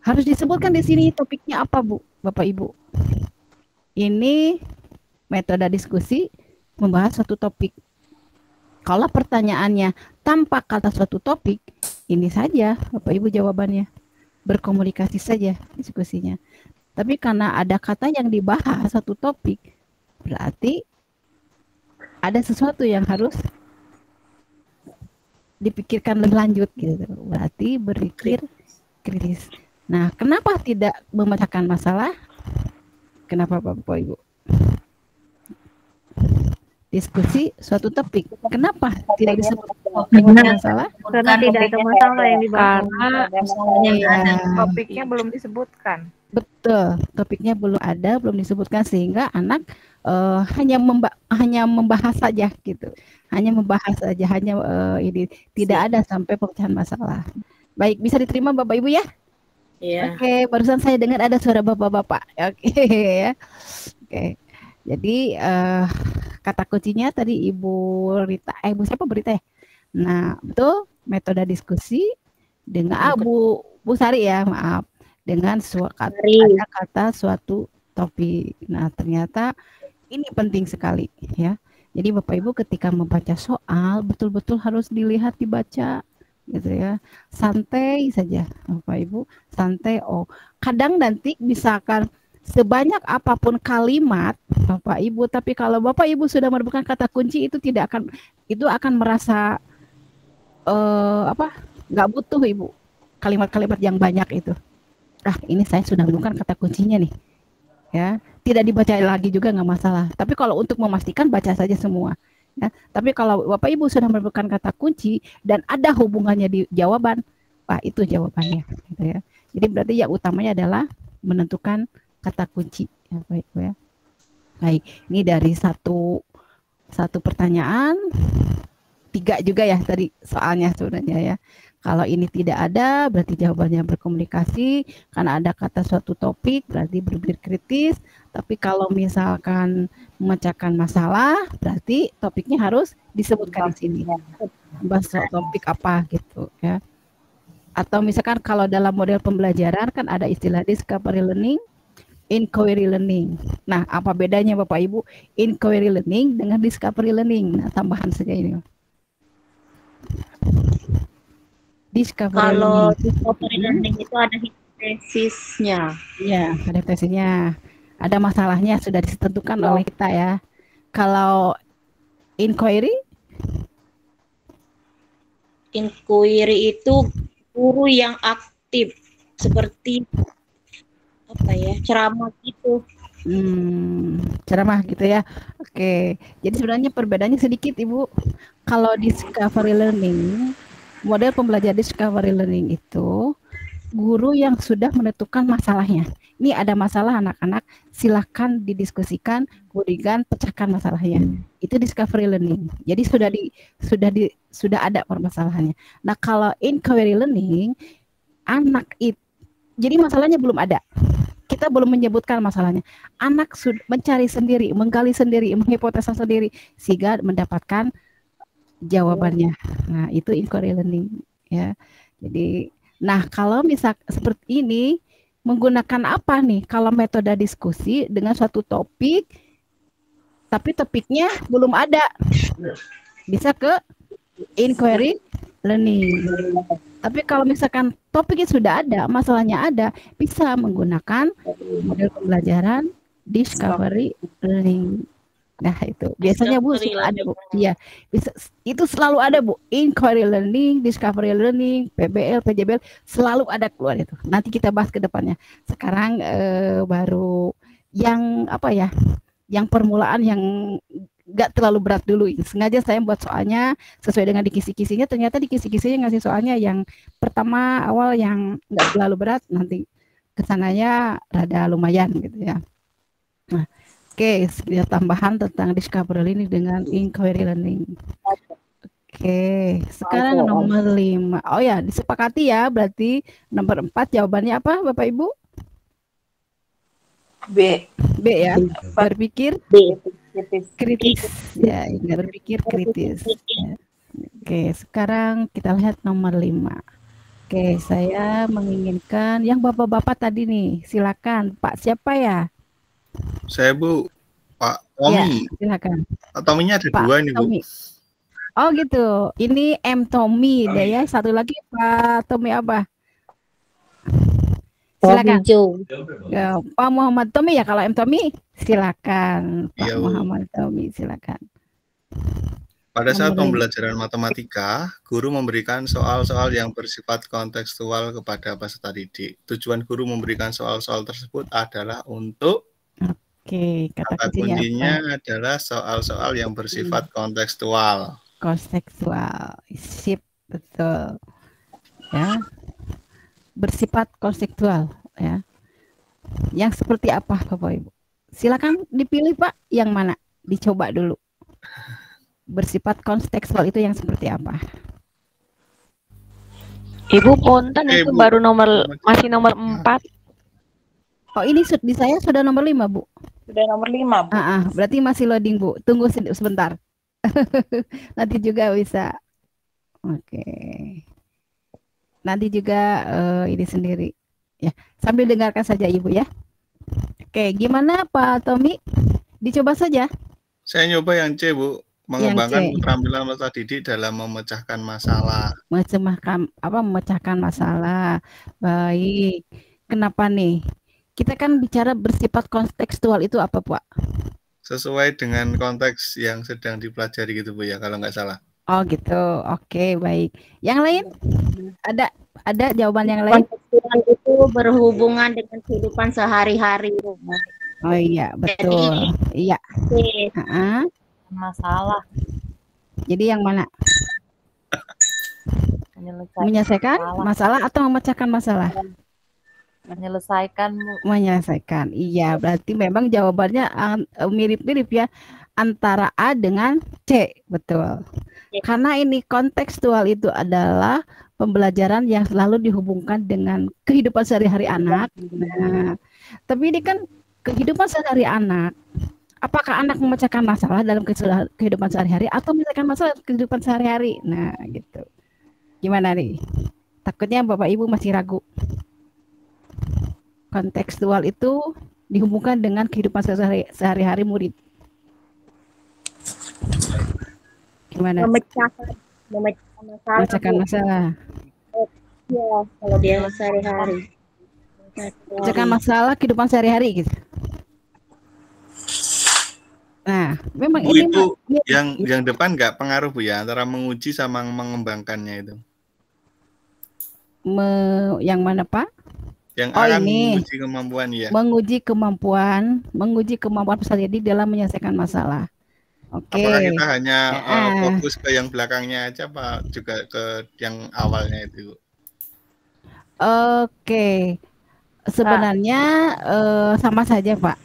harus disebutkan di sini topiknya apa, Bu, Bapak Ibu. Ini metode diskusi membahas suatu topik. Kalau pertanyaannya tanpa kata suatu topik, ini saja Bapak Ibu jawabannya. Berkomunikasi saja diskusinya. Tapi karena ada kata yang dibahas satu topik, berarti ada sesuatu yang harus dipikirkan lebih lanjut gitu. Berarti berpikir kritis. Nah, kenapa tidak memecahkan masalah? Kenapa Bapak Ibu? Diskusi suatu topik. Kenapa tidak disebut masalah? Karena tidak ada masalah yang dibahas. Karena Topiknya belum disebutkan. Betul, topiknya belum ada, belum disebutkan sehingga anak hanya membahas saja gitu. Hanya membahas saja, hanya ini tidak ada sampai pemecahan masalah. Baik, bisa diterima Bapak Ibu ya? Iya. Oke, barusan saya dengar ada suara bapak-bapak. Oke ya. Oke. Jadi kata kuncinya tadi Ibu Rita, Ibu siapa Berita ya? Nah, betul, metode diskusi dengan Bu Sari ya, maaf. Dengan kata suatu topik. Nah, ternyata ini penting sekali ya. Jadi Bapak Ibu ketika membaca soal betul-betul harus dilihat, dibaca gitu ya. Santai saja Bapak Ibu, santai. Kadang nanti misalkan sebanyak apapun kalimat Bapak Ibu, tapi kalau Bapak Ibu sudah menemukan kata kunci itu akan merasa nggak butuh Ibu kalimat-kalimat yang banyak itu. Ini saya sudah menemukan kata kuncinya nih. Ya, tidak dibaca lagi juga nggak masalah. Tapi kalau untuk memastikan baca saja semua. Ya, tapi kalau Bapak Ibu sudah menemukan kata kunci dan ada hubungannya di jawaban, itu jawabannya. Gitu ya. Jadi berarti yang utamanya adalah menentukan kata kunci. Ya, Bapak Ibu ya. Baik, ini dari satu pertanyaan, 3 juga ya tadi soalnya sebenarnya ya. Kalau ini tidak ada, berarti jawabannya berkomunikasi. Karena ada kata suatu topik, berarti berpikir kritis. Tapi kalau misalkan memecahkan masalah, berarti topiknya harus disebutkan di sini. Bahas topik apa gitu ya. Atau misalkan kalau dalam model pembelajaran kan ada istilah discovery learning, inquiry learning. Nah, apa bedanya Bapak Ibu inquiry learning dengan discovery learning? Nah, tambahan saja ini. Kalau discovery learning itu ada hipotesisnya. Iya, ada tesisnya. Ada masalahnya sudah ditentukan oleh kita ya. Kalau inquiry itu guru yang aktif seperti apa ya, ceramah gitu. Ceramah gitu ya. Oke. Jadi sebenarnya perbedaannya sedikit Ibu. Kalau discovery learning, model pembelajaran discovery learning itu guru yang sudah menentukan masalahnya. Ini ada masalah anak-anak, silakan didiskusikan, kemudian pecahkan masalahnya. Itu discovery learning. Jadi sudah ada permasalahannya. Nah, kalau inquiry learning, anak itu jadi masalahnya belum ada. Kita belum menyebutkan masalahnya. Anak sudah mencari sendiri, menggali sendiri, menghipotesa sendiri sehingga mendapatkan jawabannya. Nah, itu inquiry learning ya. Jadi, nah kalau misal seperti ini menggunakan apa nih? Kalau metode diskusi dengan suatu topik, tapi topiknya belum ada, bisa ke inquiry learning. Tapi kalau misalkan topiknya sudah ada, masalahnya ada, bisa menggunakan model pembelajaran discovery learning. Nah itu biasanya Bu ada Bu, iya bisa, itu selalu ada Bu, inquiry learning, discovery learning, PBL, PJBL selalu ada keluar itu. Nanti kita bahas ke depannya. Sekarang baru yang apa ya, yang permulaan yang nggak terlalu berat dulu. Sengaja saya buat soalnya sesuai dengan di kisi-kisinya. Ternyata di kisi-kisinya ngasih soalnya yang pertama awal yang nggak terlalu berat, nanti kesananya rada lumayan gitu ya. Nah. Oke, sedikit tambahan tentang discovery learning dengan inquiry learning. Oke, sekarang nomor 5. Oh ya, disepakati ya, berarti nomor 4 jawabannya apa Bapak Ibu? B. B ya, berpikir kritis. Ya, berpikir kritis. Ya. Oke, sekarang kita lihat nomor 5. Oke, saya menginginkan yang bapak-bapak tadi nih, silakan Pak, siapa ya? Saya Bu, Pak Tommy. Ya, silakan. Pak Tommy-nya ada Pak 2 nih Bu. Tommy. Oh gitu. Ini M Tommy deh ya. Satu lagi Pak Tommy apa? Silakan. Ya, Pak Muhammad Tommy ya. Kalau M Tommy silakan. Pak Muhammad Tommy silakan. Pada saat pembelajaran matematika, guru memberikan soal-soal yang bersifat kontekstual kepada peserta didik. Tujuan guru memberikan soal-soal tersebut adalah untuk kata kuncinya adalah soal-soal yang bersifat kontekstual. Kontekstual, sip, betul. Ya, bersifat kontekstual, ya. Yang seperti apa, Bapak Ibu? Silakan dipilih Pak, yang mana? Dicoba dulu. Bersifat kontekstual itu yang seperti apa? Ibu punten itu Bu. Baru masih nomor 4. Oh ini di saya sudah nomor 5 Bu. Sudah nomor 5 Bu. Berarti masih loading Bu. Tunggu sebentar. Nanti juga bisa. Oke. Nanti juga ini sendiri. Ya, sambil dengarkan saja Ibu ya. Oke, gimana Pak Tommy? Dicoba saja. Saya nyoba yang C Bu. Mengembangkan keterampilan peserta didik dalam memecahkan masalah. Memecahkan masalah. Baik. Kenapa nih? Kita kan bicara bersifat kontekstual itu apa, Pak? Sesuai dengan konteks yang sedang dipelajari gitu, Bu ya, kalau nggak salah. Oh gitu. Oke, baik. Yang lain? Ada jawaban yang lain? Kontekstual itu berhubungan dengan kehidupan sehari-hari. Oh iya, betul. Iya. Masalah. Jadi yang mana? Menyelesaikan masalah atau memecahkan masalah? Menyelesaikan. Menyelesaikan. Iya, berarti memang jawabannya mirip-mirip ya antara A dengan C, betul. Karena ini kontekstual itu adalah pembelajaran yang selalu dihubungkan dengan kehidupan sehari-hari anak. Nah, tapi ini kan kehidupan sehari-hari anak. Apakah anak memecahkan masalah dalam kehidupan sehari-hari atau menyelesaikan masalah dalam kehidupan sehari-hari? Nah, gitu. Gimana nih? Takutnya Bapak Ibu masih ragu. Kontekstual itu dihubungkan dengan kehidupan sehari-hari murid. Gimana? Memecahkan masalah. Memecahkan masalah. Iya, kalau dia sehari-hari. Memecahkan masalah kehidupan sehari-hari gitu. Nah, memang Bu, ini itu yang depan nggak pengaruh Bu ya antara menguji sama mengembangkannya itu? Yang mana Pak? Yang Oh, akan ini menguji kemampuan ya. Menguji kemampuan peserta didik dalam menyelesaikan masalah. Oke. Apakah kita hanya fokus ke yang belakangnya aja Pak, juga ke yang awalnya itu? Oke. Sebenarnya sama saja Pak.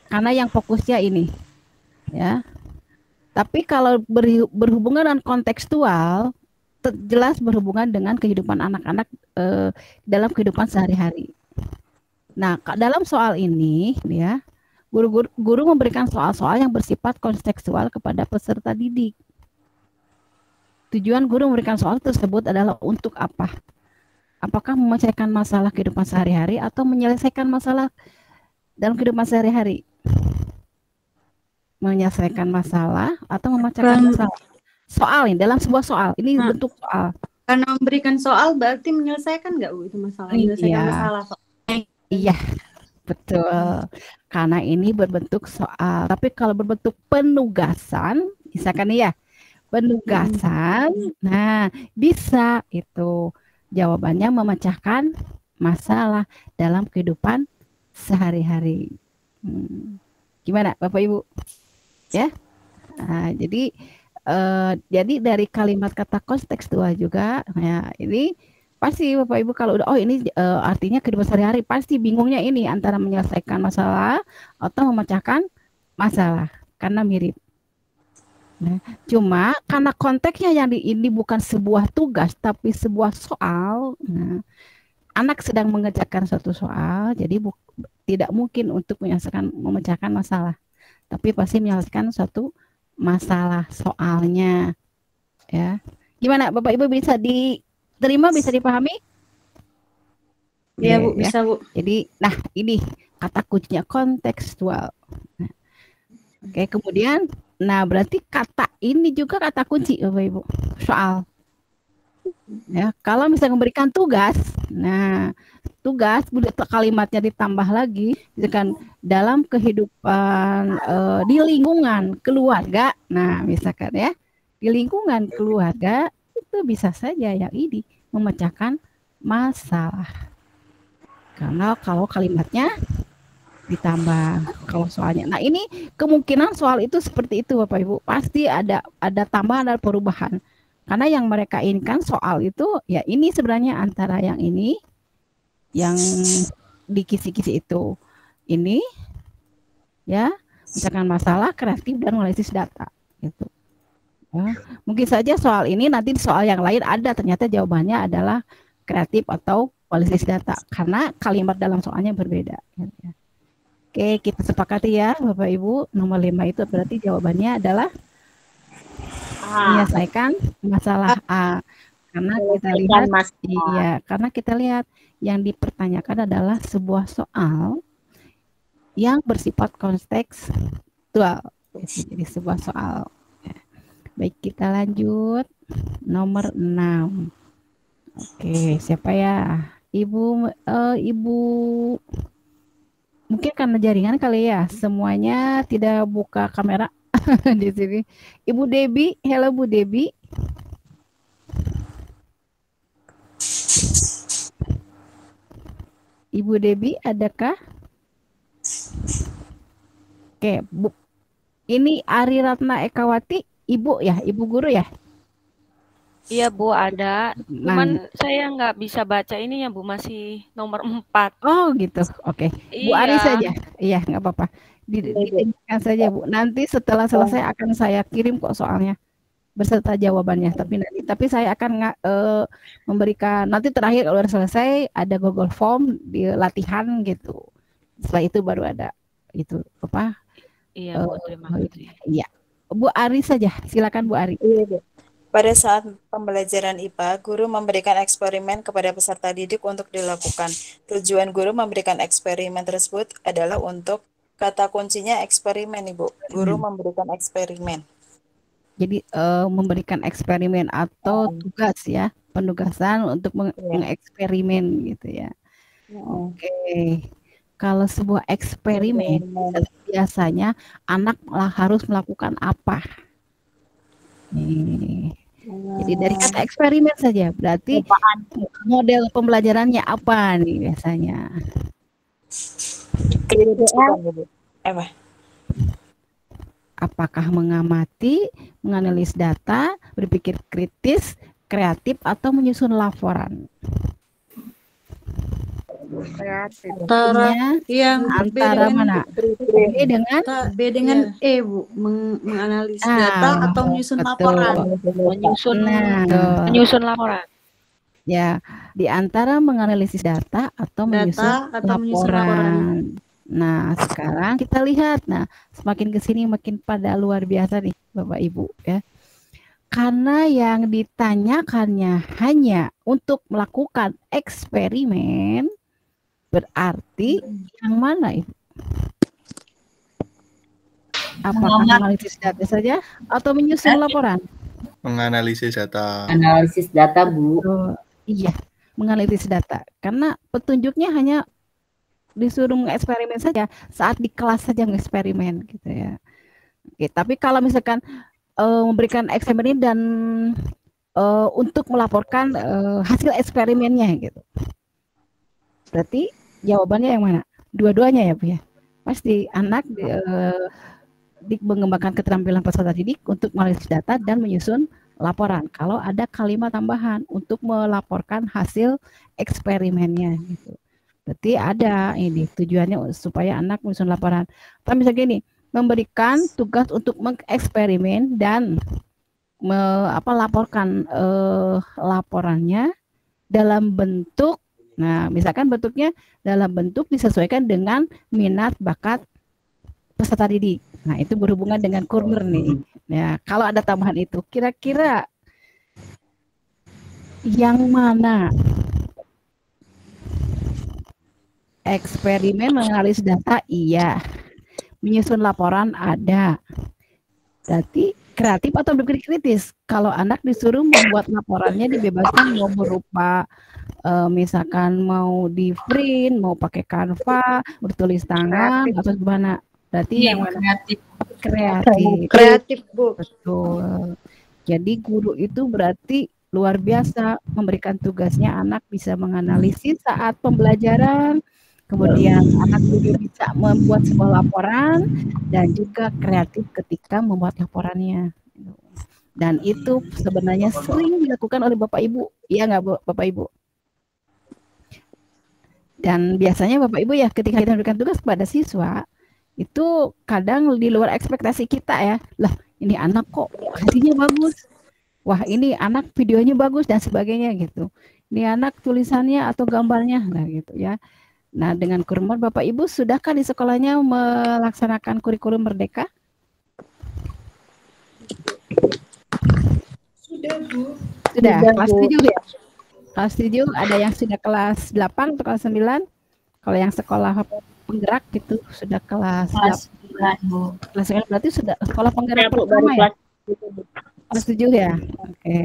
Karena yang fokusnya ini. Ya. Tapi kalau berhubungan dengan kontekstual, jelas berhubungan dengan kehidupan anak-anak dalam kehidupan sehari-hari. Nah, dalam soal ini, ya, guru memberikan soal-soal yang bersifat kontekstual kepada peserta didik. Tujuan guru memberikan soal tersebut adalah untuk apa? Apakah memecahkan masalah kehidupan sehari-hari atau menyelesaikan masalah dalam kehidupan sehari-hari? Menyelesaikan masalah atau memecahkan masalah? Soal ini dalam sebuah soal ini bentuk soal. Karena memberikan soal berarti menyelesaikan nggak Bu itu masalah? Menyelesaikan masalah. Iya, betul. Karena ini berbentuk soal. Tapi kalau berbentuk penugasan, misalkan ya, penugasan, nah bisa itu jawabannya memecahkan masalah dalam kehidupan sehari-hari. Gimana Bapak Ibu? Ya, nah, jadi dari kalimat kata kontekstual juga, ya ini pasti Bapak Ibu kalau udah ini artinya kehidupan sehari-hari, pasti bingungnya ini antara menyelesaikan masalah atau memecahkan masalah karena mirip. Nah, cuma karena konteksnya yang ini bukan sebuah tugas tapi sebuah soal. Nah, anak sedang mengerjakan suatu soal, jadi tidak mungkin untuk memecahkan masalah. Tapi pasti menyelesaikan suatu masalah soalnya. Ya. Gimana Bapak Ibu, bisa diterima, bisa dipahami? Iya Bu, bisa Bu. Jadi, nah ini kata kuncinya kontekstual. Nah, oke, kemudian, nah berarti kata ini juga kata kunci Bapak Ibu, soal. Ya, kalau misalnya memberikan tugas, nah tugas kalimatnya ditambah lagi, misalkan dalam kehidupan di lingkungan keluarga, nah misalkan ya di lingkungan keluarga itu bisa saja yang ini memecahkan masalah. Karena kalau kalimatnya ditambah, kalau soalnya, nah ini kemungkinan soal itu seperti itu Bapak Ibu, pasti ada tambahan, ada perubahan. Karena yang mereka inginkan soal itu, ya ini sebenarnya antara yang ini, yang di kisi-kisi itu. Ini, ya, misalkan masalah, kreatif, dan analisis data. Gitu. Ya, mungkin saja soal ini, nanti soal yang lain ada, ternyata jawabannya adalah kreatif atau analisis data. Karena kalimat dalam soalnya berbeda. Gitu. Oke, kita sepakati ya Bapak Ibu, nomor 5 itu berarti jawabannya adalah menyelesaikan masalah A. Karena kita lihat, karena kita lihat yang dipertanyakan adalah sebuah soal yang bersifat kontekstual. Jadi sebuah soal. Baik, kita lanjut nomor 6. Oke, siapa ya? Ibu mungkin karena jaringan kali ya, semuanya tidak buka kamera. Di sini Ibu Debi, halo Bu Debi. Ibu Debi, adakah? Oke, Bu. Ini Ari Ratna Ekawati, Ibu ya, Ibu guru ya? Iya Bu, ada. Nah, Cuman saya nggak bisa baca ini ya Bu, masih nomor 4. oh gitu, oke. Bu Ari Iya. saja, iya nggak apa-apa. Didengarkan saja Bu. Nanti setelah selesai akan saya kirim kok soalnya beserta jawabannya. Tapi saya akan memberikan nanti terakhir kalau udah selesai ada Google Form di latihan gitu. Setelah itu baru ada itu apa? Iya Bu, terima kasih. Iya, Bu Ari saja, silakan Bu Ari. Iya, Bu. Pada saat pembelajaran IPA, guru memberikan eksperimen kepada peserta didik untuk dilakukan. Tujuan guru memberikan eksperimen tersebut adalah untuk kata kuncinya eksperimen, Ibu. Guru memberikan eksperimen. Jadi memberikan eksperimen atau tugas ya, penugasan untuk mengeksperimen gitu ya. Oke. Kalau sebuah eksperimen biasanya anak harus melakukan apa? Nih. Jadi dari kata eksperimen saja, berarti model pembelajarannya apa nih biasanya? Apakah mengamati, menganalisis data, berpikir kritis, kreatif, atau menyusun laporan? Kreatif. Antara mana? B dengan E, Bu. Menganalisis data atau menyusun laporan. Menyusun laporan. Ya, di antara menganalisis data atau menyusun laporan. Nah, sekarang kita lihat. Nah, semakin ke sini makin pada luar biasa nih, Bapak Ibu ya. Karena yang ditanyakannya hanya untuk melakukan eksperimen, berarti yang mana itu? Apakah menganalisis data saja atau menyusun laporan? Menganalisis data. Analisis data, Bu. Iya, menganalisis data. Karena petunjuknya hanya disuruh mengeksperimen saja, saat di kelas saja mengeksperimen gitu ya. Oke, tapi kalau misalkan memberikan eksperimen dan untuk melaporkan hasil eksperimennya gitu, berarti jawabannya yang mana? Dua-duanya ya Bu ya. Pasti anak mengembangkan keterampilan peserta didik untuk menganalisis data dan menyusun laporan. Kalau ada kalimat tambahan untuk melaporkan hasil eksperimennya gitu. Berarti ada ini tujuannya supaya anak menyusun laporan. Tapi misalnya gini, memberikan tugas untuk mengeksperimen dan laporkan laporannya dalam bentuk, nah misalkan bentuknya dalam bentuk disesuaikan dengan minat bakat peserta didik. Nah itu berhubungan dengan kurmer nih. Ya kalau ada tambahan itu, kira-kira yang mana? Eksperimen menganalisis data iya, menyusun laporan ada. Berarti kreatif atau berpikir kritis. Kalau anak disuruh membuat laporannya dibebaskan mau berupa misalkan mau di print, mau pakai Canva, bertulis tangan atau gimana. Berarti yang kreatif, Bu. Betul. Jadi guru itu berarti luar biasa memberikan tugasnya anak bisa menganalisis saat pembelajaran. Kemudian anak juga bisa membuat sebuah laporan dan juga kreatif ketika membuat laporannya. Dan itu sebenarnya sering dilakukan oleh Bapak Ibu. Iya nggak Bapak Ibu? Dan biasanya Bapak Ibu ya ketika kita memberikan tugas kepada siswa, itu kadang di luar ekspektasi kita ya. Lah ini anak kok hasilnya bagus. Wah ini anak videonya bagus dan sebagainya gitu. Ini anak tulisannya atau gambarnya, nah gitu ya. Nah, dengan kurmer Bapak Ibu, sudahkah di sekolahnya melaksanakan kurikulum merdeka? Sudah, Bu. Sudah, kelas 7 ya? Kelas 7 ada yang sudah kelas 8 atau kelas 9? Kalau yang sekolah penggerak itu sudah kelas 9, Bu. Kelas 9 berarti sudah sekolah penggerak pertama ya? Kelas 7 ya? Oke.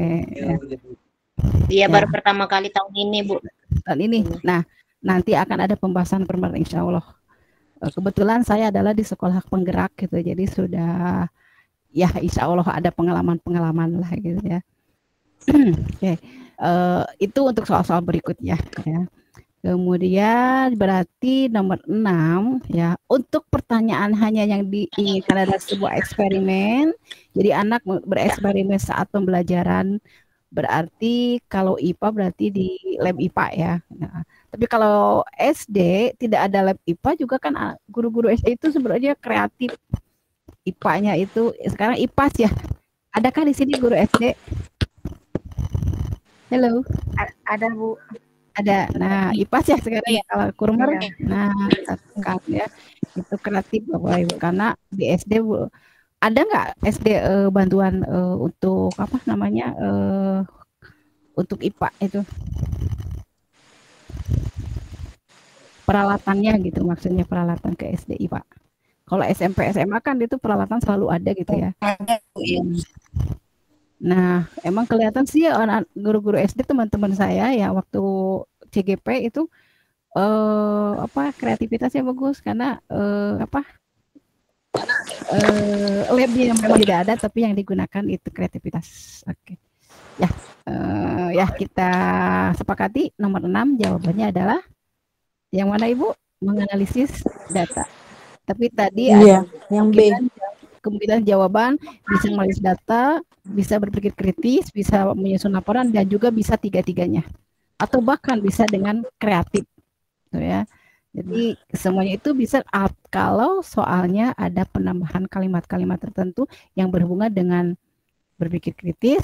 Iya, baru pertama kali tahun ini, Bu. Tahun ini. Nah, nanti akan ada pembahasan permen insya Allah. Kebetulan saya adalah di sekolah penggerak gitu, jadi sudah ya insya Allah ada pengalaman-pengalaman lah gitu ya. Oke, itu untuk soal-soal berikutnya ya. Kemudian berarti nomor 6 ya, untuk pertanyaan hanya yang diinginkan adalah sebuah eksperimen. Jadi anak bereksperimen saat pembelajaran Berarti kalau IPA berarti di lab IPA ya. Nah, tapi kalau SD tidak ada lab IPA juga kan guru-guru SD itu sebenarnya kreatif. IPA-nya itu sekarang IPAS ya. Adakah di sini guru SD? Halo. Ada Bu. Ada. Nah, IPAS ya sekarang ya kalau kurmer. Iya. Nah, kan ya. Itu kreatif Bapak Ibu karena di SD ada nggak SD bantuan untuk apa namanya untuk IPA itu peralatannya gitu maksudnya peralatan ke SD IPA. Kalau SMP SMA kan itu peralatan selalu ada gitu ya. Nah, emang kelihatan sih guru-guru SD teman-teman saya ya waktu CGP itu kreativitasnya bagus karena labnya yang memang tidak ada tapi yang digunakan itu kreativitas. Oke. Ya, ya kita sepakati nomor 6 jawabannya adalah yang mana Ibu? Menganalisis data. Tapi tadi ada yang B. Kemungkinan jawaban bisa menganalisis data, bisa berpikir kritis, bisa menyusun laporan dan juga bisa tiga-tiganya. Atau bahkan bisa dengan kreatif. Tuh ya. Jadi semuanya itu bisa kalau soalnya ada penambahan kalimat-kalimat tertentu yang berhubungan dengan berpikir kritis,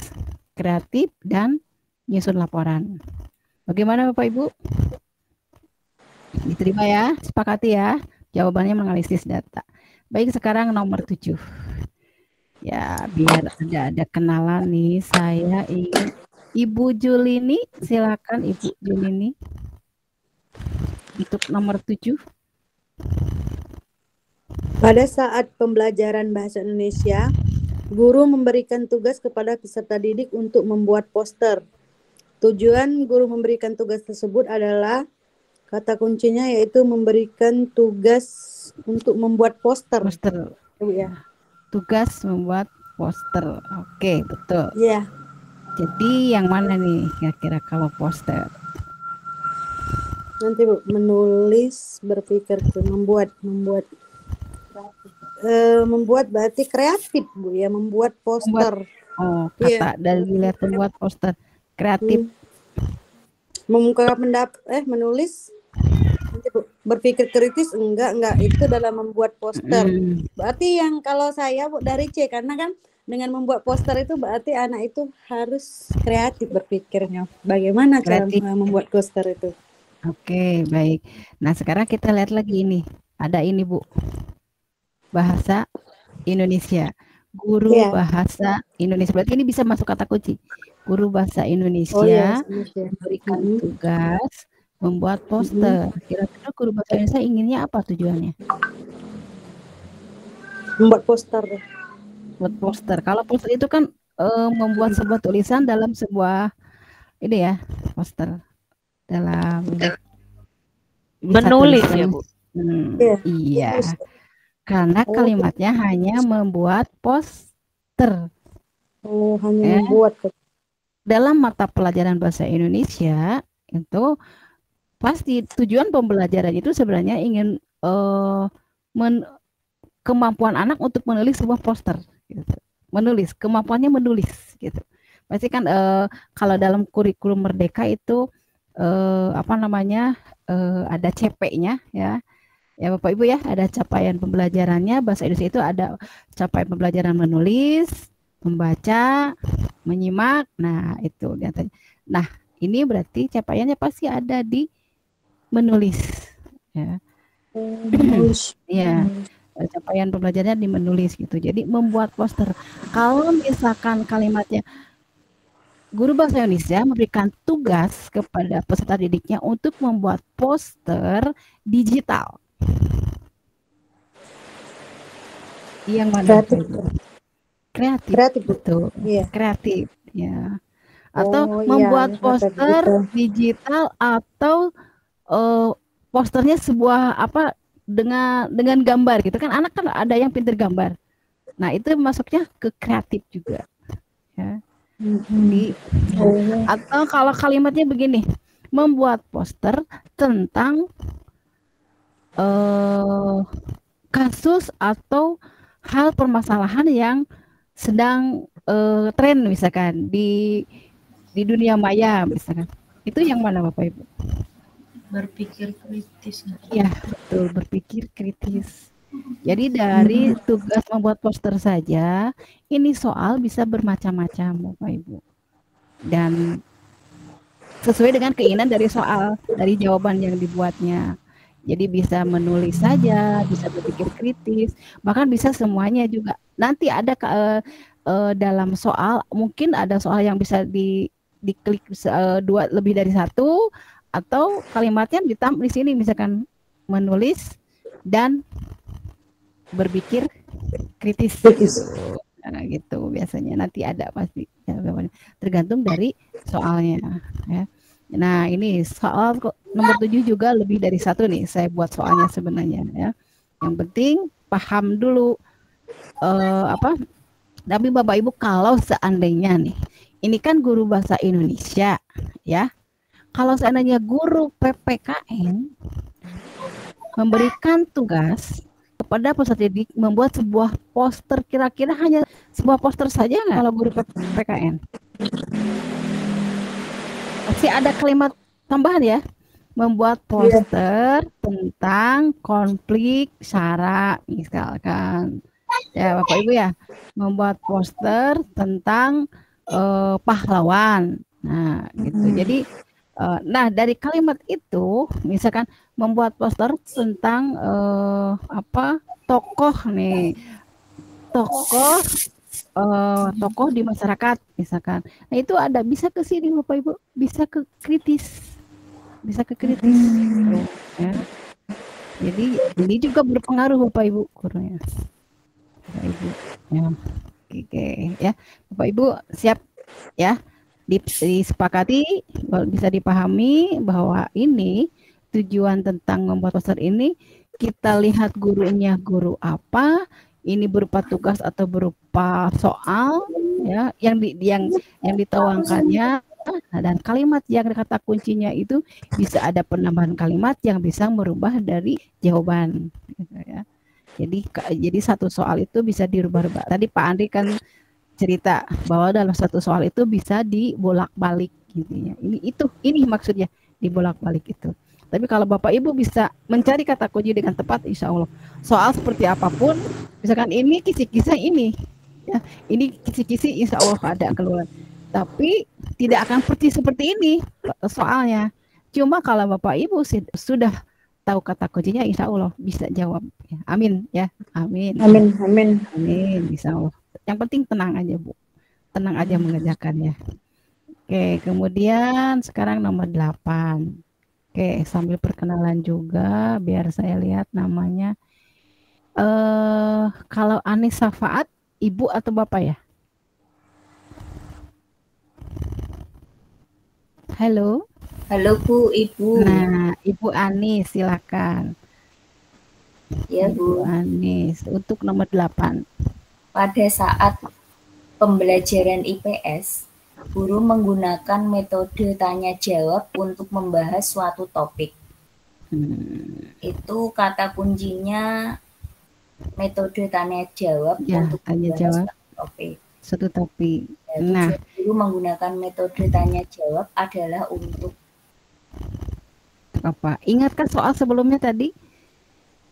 kreatif, dan menyusun laporan. Bagaimana Bapak Ibu? Diterima ya, sepakati ya. Jawabannya menganalisis data. Baik, sekarang nomor 7. Ya, biar ada kenalan nih. Saya ingin Ibu Julini, silakan Ibu Julini. Untuk nomor 7. Pada saat pembelajaran bahasa Indonesia, guru memberikan tugas kepada peserta didik untuk membuat poster. Tujuan guru memberikan tugas tersebut adalah kata kuncinya yaitu memberikan tugas untuk membuat poster. Poster. Ya. Tugas membuat poster. Oke, betul. Iya. Jadi yang mana nih kira-kira kalau poster? Nanti Bu, menulis, berpikir, membuat berarti kreatif Bu ya, membuat poster. Kata dari lihat membuat poster kreatif. Mengungkapkan pendapat, menulis. Nanti Bu, berpikir kritis enggak itu dalam membuat poster. Berarti yang kalau saya Bu dari C karena kan dengan membuat poster itu berarti anak itu harus kreatif berpikirnya. Bagaimana cara membuat poster itu? Oke, baik. Nah, sekarang kita lihat lagi ini. Ada ini, Bu. Bahasa Indonesia. Guru bahasa Indonesia. Berarti ini bisa masuk kata kunci. Guru bahasa Indonesia memberikan tugas membuat poster. Kira-kira guru bahasa Indonesia inginnya apa tujuannya? Membuat poster. Buat poster. Kalau poster itu kan membuat sebuah tulisan dalam sebuah ini ya, poster. Dalam menulis ya Bu. Iya. Karena kalimatnya hanya membuat poster. Hanya membuat. Dalam mata pelajaran bahasa Indonesia itu pasti tujuan pembelajaran itu sebenarnya ingin kemampuan anak untuk menulis sebuah poster gitu. Menulis, kemampuannya menulis gitu. Pasti kan kalau dalam kurikulum Merdeka itu ada CP-nya ya. Ya Bapak Ibu ya, ada capaian pembelajarannya bahasa Indonesia itu ada capaian pembelajaran menulis, membaca, menyimak. Nah, itu katanya. Nah, ini berarti capaiannya pasti ada di menulis ya. Ya. Capaian pembelajarannya di menulis gitu. Jadi membuat poster. Kalau misalkan kalimatnya guru bahasa Indonesia memberikan tugas kepada peserta didiknya untuk membuat poster digital. Yang mana? Kreatif betul. Kreatif ya. Atau membuat poster digital atau posternya sebuah dengan gambar gitu kan, anak kan ada yang pintar gambar. Nah, itu masuknya ke kreatif juga. Ya. Atau kalau kalimatnya begini, membuat poster tentang kasus atau hal permasalahan yang sedang tren misalkan di di dunia maya misalkan. Itu yang mana Bapak Ibu? Berpikir kritis. Ya, betul, berpikir kritis. Jadi dari tugas membuat poster saja, ini soal bisa bermacam-macam Bapak Ibu. Dan sesuai dengan keinginan dari soal, dari jawaban yang dibuatnya. Jadi bisa menulis saja, bisa berpikir kritis, bahkan bisa semuanya juga. Nanti ada dalam soal, mungkin ada soal yang bisa diklik dua lebih dari satu, atau kalimatnya di sini misalkan menulis dan berpikir kritis. Nah, gitu biasanya nanti ada pasti tergantung dari soalnya ya. Nah ini soal nomor 7 juga lebih dari satu nih saya buat soalnya sebenarnya ya. Yang penting paham dulu tapi Bapak Ibu kalau seandainya nih ini kan guru bahasa Indonesia ya, kalau seandainya guru PPKN memberikan tugas kepada peserta didik membuat sebuah poster, kira-kira hanya sebuah poster saja nggak kalau guru PPKN? Pasti ada kalimat tambahan ya, membuat poster tentang konflik SARA misalkan. Ya Bapak Ibu ya, membuat poster tentang pahlawan. Nah gitu. Jadi nah dari kalimat itu misalkan membuat poster tentang tokoh nih, tokoh di masyarakat misalkan. Nah itu ada bisa ke sini Bapak Ibu, bisa ke kritis, gitu, ya. Jadi ini juga berpengaruh Bapak Ibu gurunya. Bapak Ibu ya. Oke ya. Bapak Ibu siap ya, disepakati bisa dipahami bahwa ini tujuan tentang membuat poster ini kita lihat gurunya guru apa, ini berupa tugas atau berupa soal ya yang dituangkannya, dan kalimat yang kata kuncinya itu bisa ada penambahan kalimat yang bisa merubah dari jawaban gitu ya. Jadi satu soal itu bisa dirubah-rubah. Tadi Pak Andri kan cerita bahwa dalam satu soal itu bisa dibolak-balik gitu ya. Ini maksudnya dibolak-balik itu. Tapi kalau Bapak Ibu bisa mencari kata kunci dengan tepat, insya Allah soal seperti apapun, misalkan ini kisi-kisi ini, ya, ini kisi-kisi insya Allah ada keluar. Tapi tidak akan seperti ini soalnya. Cuma kalau Bapak Ibu sudah tahu kata kuncinya, insya Allah bisa jawab. Ya, amin ya, amin. Amin, insya Allah. Yang penting tenang aja Bu, tenang aja mengerjakannya. Oke, kemudian sekarang nomor 8. Oke, sambil perkenalan juga biar saya lihat namanya. Kalau Anis Safaat, Ibu atau Bapak ya? Halo. Halo Bu, Ibu. Nah, Ibu Anis silakan. Ya Bu. Ibu Anis, untuk nomor 8. Pada saat pembelajaran IPS, guru menggunakan metode tanya jawab untuk membahas suatu topik. Itu kata kuncinya metode tanya jawab ya, untuk tanya membahas jawab suatu topik. Ya, nah, guru menggunakan metode tanya jawab adalah untuk apa? Ingatkan soal sebelumnya tadi?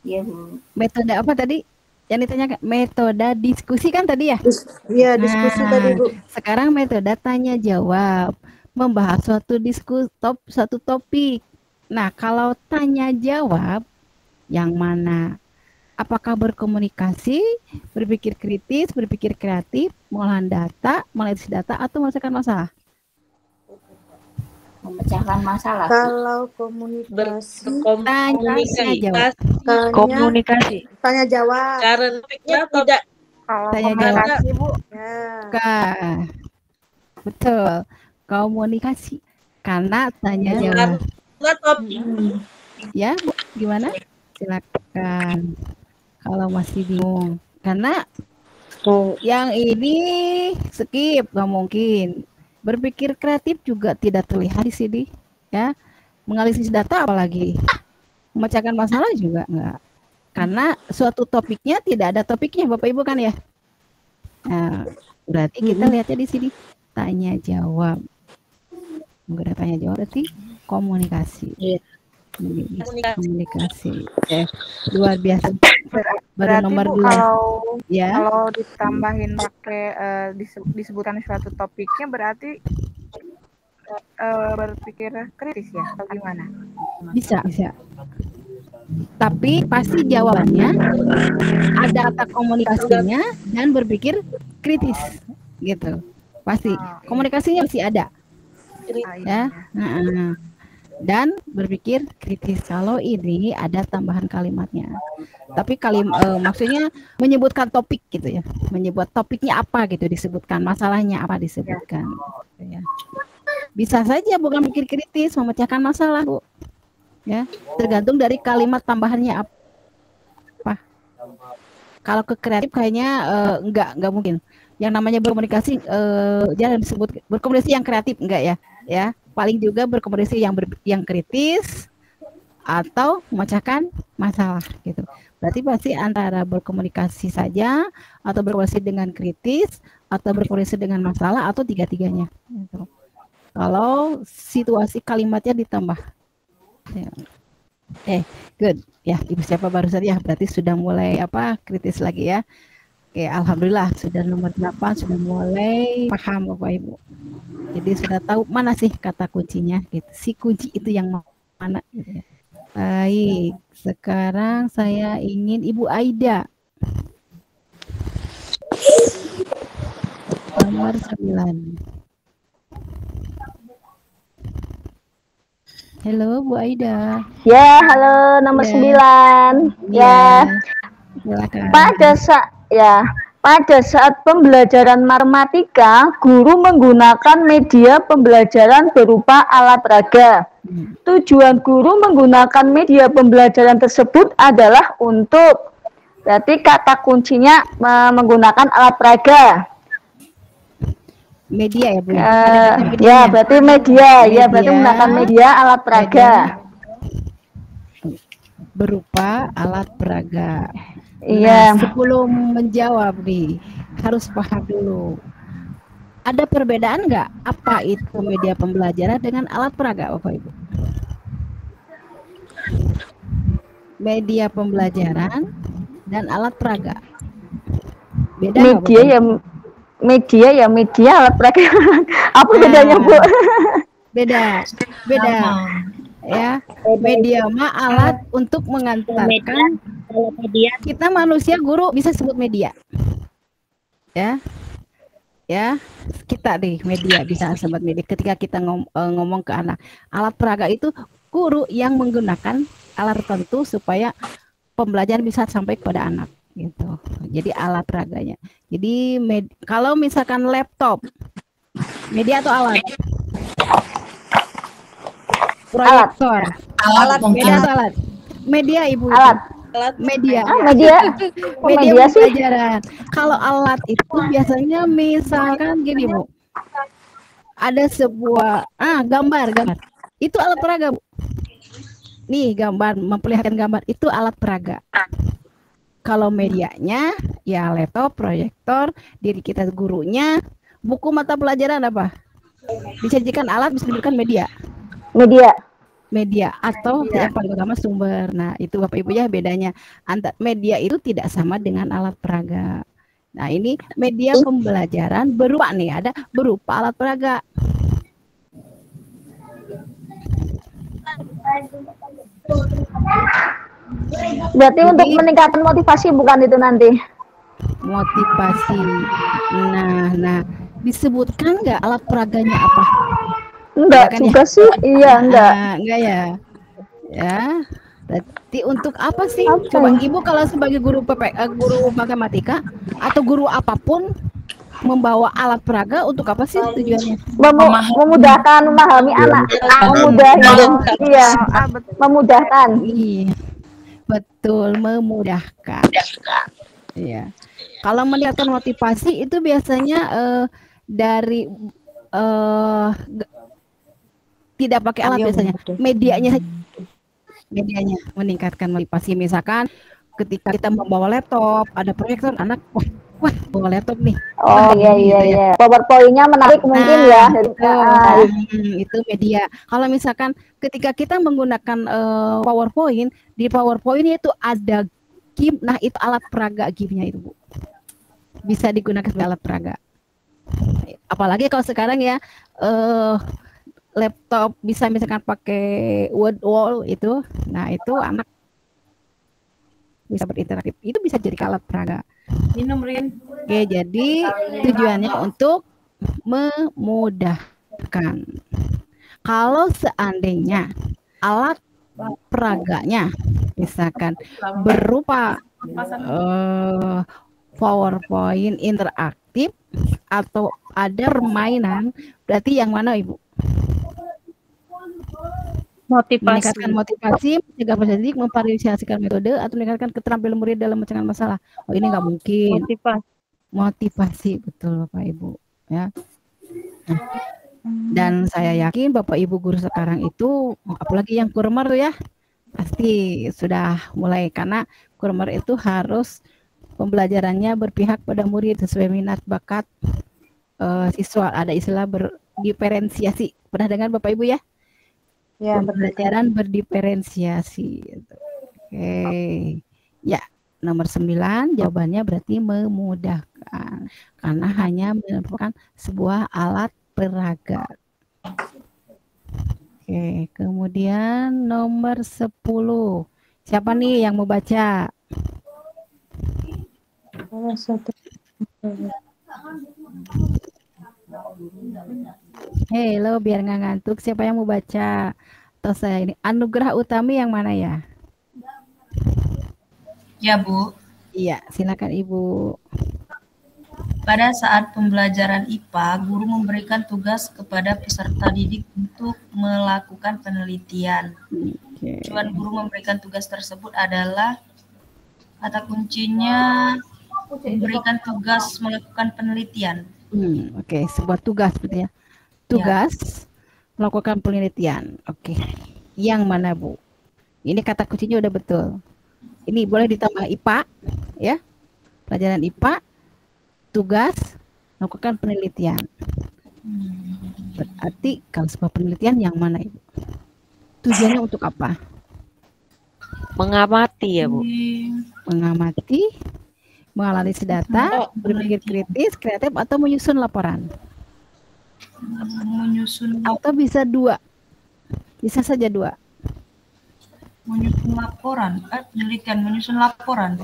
Ya Bu. Metode apa tadi? Yang ditanyakan metode diskusi kan tadi ya? Iya, diskusi tadi Bu. Sekarang metode tanya jawab, membahas suatu topik. Nah, kalau tanya jawab yang mana? Apakah berkomunikasi, berpikir kritis, berpikir kreatif, mengolahan data, menganalisis data, atau menyelesaikan masalah? Memecahkan masalah. Kalau komunikasi, tanya jawab. Karena topiknya tidak tanya jawab Bu. Ya. Betul. Komunikasi. Karena tanya jawab. Ya, Bu, gimana? Silakan. Kalau masih bingung. Karena yang ini skip, nggak mungkin. Berpikir kreatif juga tidak terlihat di sini, ya. Menganalisis data apalagi, memecahkan masalah juga enggak. Karena suatu topiknya tidak ada topiknya, Bapak Ibu kan ya. Nah, berarti kita lihatnya di sini tanya jawab. Menggunakan tanya jawab berarti komunikasi. Komunikasi. Luar biasa. Baru Berarti nomor Bu, 2. kalau Ya. ditambahin pakai disebutkan suatu topiknya berarti berpikir kritis ya atau gimana? Bisa. Tapi pasti jawabannya ada kata komunikasinya dan berpikir kritis gitu. Pasti komunikasinya pasti ada. Ya. Dan berpikir kritis. Kalau ini ada tambahan kalimatnya. Tapi maksudnya menyebutkan topik gitu ya. Menyebut topiknya apa gitu disebutkan, masalahnya apa disebutkan gitu ya. Bisa saja bukan pikir kritis, memecahkan masalah, Bu. Ya, tergantung dari kalimat tambahannya apa. Kalau ke kreatif kayaknya enggak mungkin. Yang namanya berkomunikasi jangan disebut berkomunikasi yang kreatif enggak ya. Ya, paling juga berkomunikasi yang kritis atau memecahkan masalah gitu. Berarti pasti antara berkomunikasi saja atau berkomunikasi dengan kritis atau berkomunikasi dengan masalah atau tiga-tiganya gitu. Kalau situasi kalimatnya ditambah. Ya. Good. Ya, Ibu siapa barusan ya, berarti sudah mulai kritis lagi ya. Oke, alhamdulillah sudah nomor 8 sudah mulai paham Bapak Ibu. Jadi sudah tahu mana sih kata kuncinya gitu. Si kunci itu yang mana gitu ya. Baik, sekarang saya ingin Ibu Aida. Nomor 9. Halo Bu Aida. Ya, halo nomor 9. Ya. Silakan. Pada saat pembelajaran matematika, guru menggunakan media pembelajaran berupa alat peraga. Tujuan guru menggunakan media pembelajaran tersebut adalah untuk, berarti kata kuncinya menggunakan alat peraga. Media ya Bu? Ya, berarti media. Ya, berarti menggunakan media alat peraga. Berupa alat peraga. Iya. Nah, sebelum menjawab nih, harus paham dulu. Ada perbedaan nggak apa itu media pembelajaran dengan alat peraga, Bapak Ibu? Media pembelajaran dan alat peraga. Beda media alat peraga. Apa bedanya, Bu? Beda. Ya, media mah alat untuk mengantarkan. Media. Kita manusia guru bisa sebut media. Ya, kita deh media bisa sebut media. Ketika kita ngomong ke anak, alat peraga itu guru yang menggunakan alat tertentu supaya pembelajaran bisa sampai kepada anak. Gitu. Jadi alat peraganya. Jadi kalau misalkan laptop, media atau alat? Proyektor. Alat. Media atau alat? Media Ibu. Alat. Media. Media pembelajaran. Kalau alat itu biasanya misalkan gini Bu. Ada sebuah gambar. Itu alat peraga Bu. Nih gambar, memperlihatkan gambar itu alat peraga. Kalau medianya ya laptop, proyektor, diri kita gurunya, buku mata pelajaran apa? Disajikan alat, bisa dijadikan media atau yang paling utama sumber. Nah, itu Bapak Ibu ya bedanya. Media itu tidak sama dengan alat peraga. Nah, ini media pembelajaran berupa alat peraga. Berarti untuk meningkatkan motivasi bukan itu nanti? Motivasi. Nah, disebutkan nggak alat peraganya apa? Enggak juga sih. Iya, enggak. Enggak ya. Ya. Berarti untuk apa sih? Coba Ibu kalau sebagai guru guru matematika atau guru apapun membawa alat peraga untuk apa sih tujuannya? Memudahkan memahami anak. Memudahkan. Iya. Betul, memudahkan. Iya. Kalau meningkatkan motivasi itu biasanya dari tidak pakai alat biasanya. Medianya meningkatkan motivasi. Misalkan ketika kita membawa laptop, ada proyektor, anak wah bawa laptop nih. Oh iya ini, iya gitu ya. iya. PowerPoint-nya menarik mungkin ya. Itu media. Kalau misalkan ketika kita menggunakan PowerPoint, di PowerPoint itu ada GIMP. Nah, itu alat peraga GIMP-nya itu, Bu. Bisa digunakan sebagai alat peraga. Apalagi kalau sekarang ya laptop bisa misalkan pakai Word wall itu. Nah, itu anak bisa berinteraktif. Itu bisa jadi alat peraga. Minum, Rin. Oke, jadi tujuannya untuk memudahkan. Kalau seandainya alat peraganya misalkan berupa PowerPoint interaktif atau ada permainan, berarti yang mana Ibu? Meningkatkan motivasi, mencegah peserta didik, memvariasikan metode, atau meningkatkan keterampilan murid dalam memecahkan masalah. Oh, ini nggak mungkin. Motivasi, betul Bapak Ibu. Ya. Nah, dan saya yakin Bapak Ibu guru sekarang itu, apalagi yang kurmer tuh ya, pasti sudah mulai, karena kurmer itu harus pembelajarannya berpihak pada murid sesuai minat bakat siswa. Ada istilah berdiferensiasi. Pernah dengar Bapak Ibu ya? Ya, pembelajaran berdiferensiasi. Oke. Ya, nomor 9 jawabannya berarti memudahkan. Karena hanya merupakan sebuah alat peraga. Oke, kemudian nomor 10. Siapa nih yang mau baca? Halo, biar nggak ngantuk. Siapa yang mau baca? Atau saya ini Anugerah Utami yang mana ya? Ya, Bu. Iya, silakan Ibu. Pada saat pembelajaran IPA, guru memberikan tugas kepada peserta didik untuk melakukan penelitian. Tujuan guru memberikan tugas tersebut adalah kata kuncinya memberikan tugas melakukan penelitian. Oke, sebuah tugas gitu ya. Tugas melakukan penelitian. Oke. Yang mana, Bu? Ini kata kuncinya udah betul. Ini boleh ditambah IPA ya. Pelajaran IPA, tugas melakukan penelitian. Berarti kalau sebuah penelitian yang mana, Ibu? Tujuannya untuk apa? Mengamati ya, Bu. Mengamati, menganalisis data, berpikir kritis, kreatif, atau menyusun laporan. Menyusun atau bisa dua, bisa saja dua. Menyusun laporan, penelitian menyusun laporan.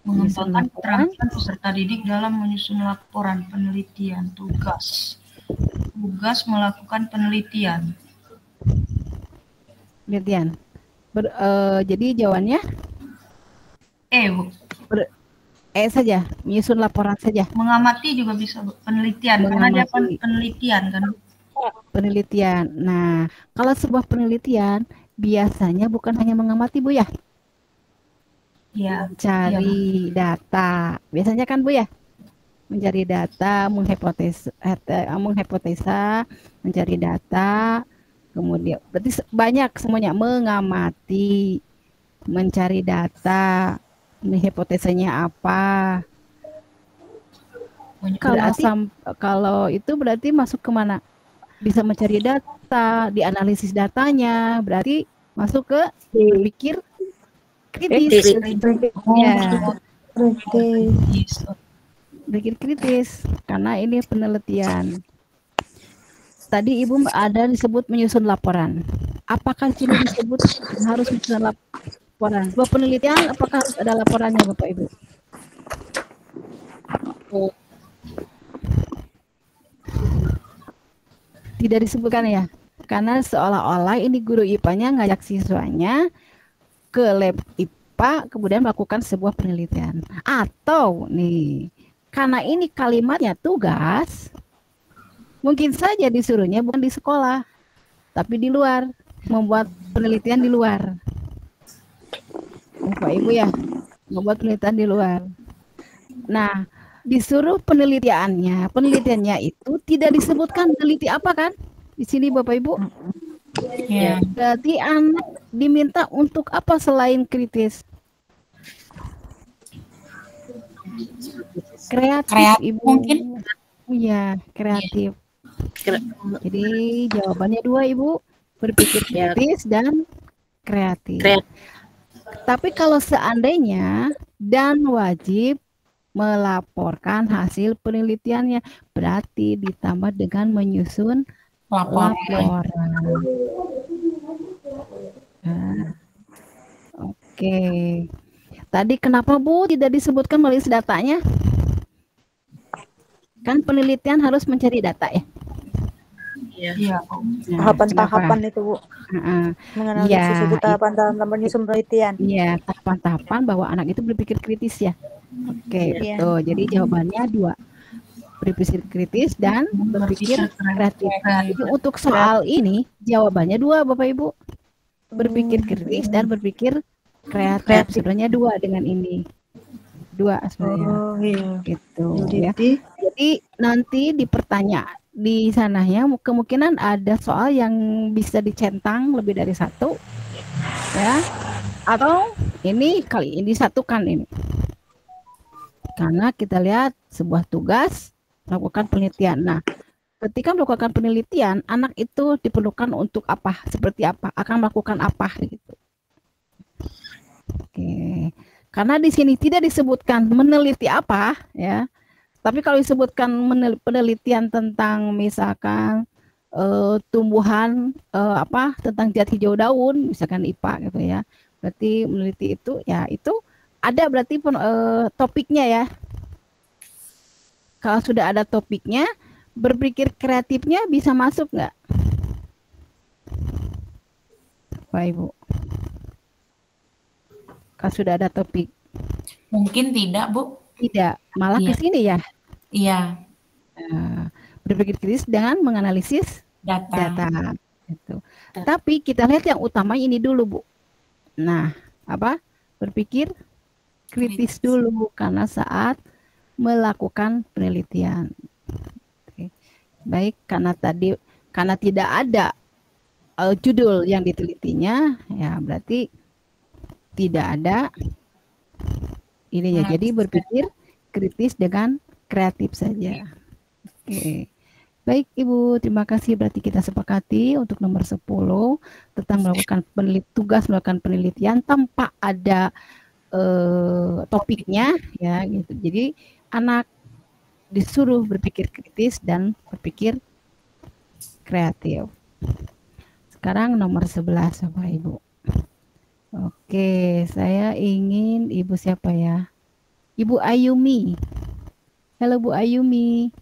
Mengembangkan keterampilan peserta didik dalam menyusun laporan penelitian. Tugas melakukan penelitian. Penelitian. Jadi jawabannya Bu. Saja, menyusun laporan saja. Mengamati juga bisa, Bu. Penelitian, karena dia penelitian kan. Penelitian. Nah, kalau sebuah penelitian biasanya bukan hanya mengamati, Bu ya. Ya. Mencari data. Biasanya kan, Bu ya. Mencari data, menghipotesa, mencari data, kemudian berarti banyak semuanya, mengamati, mencari data, hipotesanya apa. Kalau itu berarti masuk ke mana? Bisa mencari data, dianalisis datanya, berarti masuk ke berpikir kritis. Ya. Berpikir kritis, karena ini penelitian. Tadi Ibu ada disebut menyusun laporan. Apakah sini disebut harus menyusun laporan? Sebuah penelitian apakah harus ada laporannya, Bapak Ibu? Tidak disebutkan ya, karena seolah-olah ini guru IPA-nya ngajak siswanya ke lab IPA kemudian melakukan sebuah penelitian. Atau nih, karena ini kalimatnya tugas, mungkin saja disuruhnya bukan di sekolah, tapi di luar, membuat penelitian di luar. Bapak Ibu ya, membuat penelitian di luar. Nah, disuruh penelitiannya itu tidak disebutkan peneliti apa kan? Di sini Bapak Ibu. Ya. Berarti anak diminta untuk apa selain kritis? Kreatif, Ibu. Mungkin. Iya, kreatif. Jadi jawabannya 2, Ibu. Berpikir kritis dan kreatif. Tapi kalau seandainya dan wajib melaporkan hasil penelitiannya, berarti ditambah dengan menyusun laporan. Nah, oke. Tadi kenapa Bu tidak disebutkan menulis datanya? Kan penelitian harus mencari data ya. Iya. Tahapan-tahapan itu Bu. Menganalisis itu tahapan-tahapan menyusun penelitian. Iya, tahapan-tahapan bahwa anak itu berpikir kritis ya. Oke, betul. Jadi jawabannya 2. Berpikir kritis dan berpikir kreatif. Jadi untuk soal ini jawabannya 2 Bapak Ibu. Berpikir kritis dan berpikir kreatif. Sebenarnya 2 dengan ini. 2 sebenarnya. Gitu ya. Jadi nanti di sananya kemungkinan ada soal yang bisa dicentang lebih dari 1 ya, atau ini kali ini disatukan ini, karena kita lihat sebuah tugas melakukan penelitian. Nah, ketika melakukan penelitian, anak itu diperlukan untuk apa, seperti apa, akan melakukan apa gitu. Oke, karena di sini tidak disebutkan meneliti apa ya. Tapi kalau disebutkan penelitian tentang misalkan tumbuhan tentang zat hijau daun, misalkan IPA gitu ya. Berarti meneliti itu ya itu ada berarti topiknya ya. Kalau sudah ada topiknya, berpikir kreatifnya bisa masuk nggak? Pak Ibu. Kalau sudah ada topik. Mungkin tidak, Bu. Tidak, malah ke sini ya. Iya. Berpikir kritis dengan menganalisis data. Gitu. Tapi kita lihat yang utama ini dulu, Bu. Nah, berpikir kritis dulu karena saat melakukan penelitian. Oke. Baik, karena tidak ada judul yang ditelitinya, ya berarti tidak ada ininya. Jadi berpikir kritis dengan kreatif saja. Oke. Baik Ibu, terima kasih. Berarti kita sepakati untuk nomor 10 tentang melakukan tugas melakukan penelitian tanpa ada topiknya ya gitu. Jadi anak disuruh berpikir kritis dan berpikir kreatif. Sekarang nomor 11 Bapak Ibu. Oke, saya ingin Ibu siapa ya? Ibu Ayumi. Halo Bu Ayumi.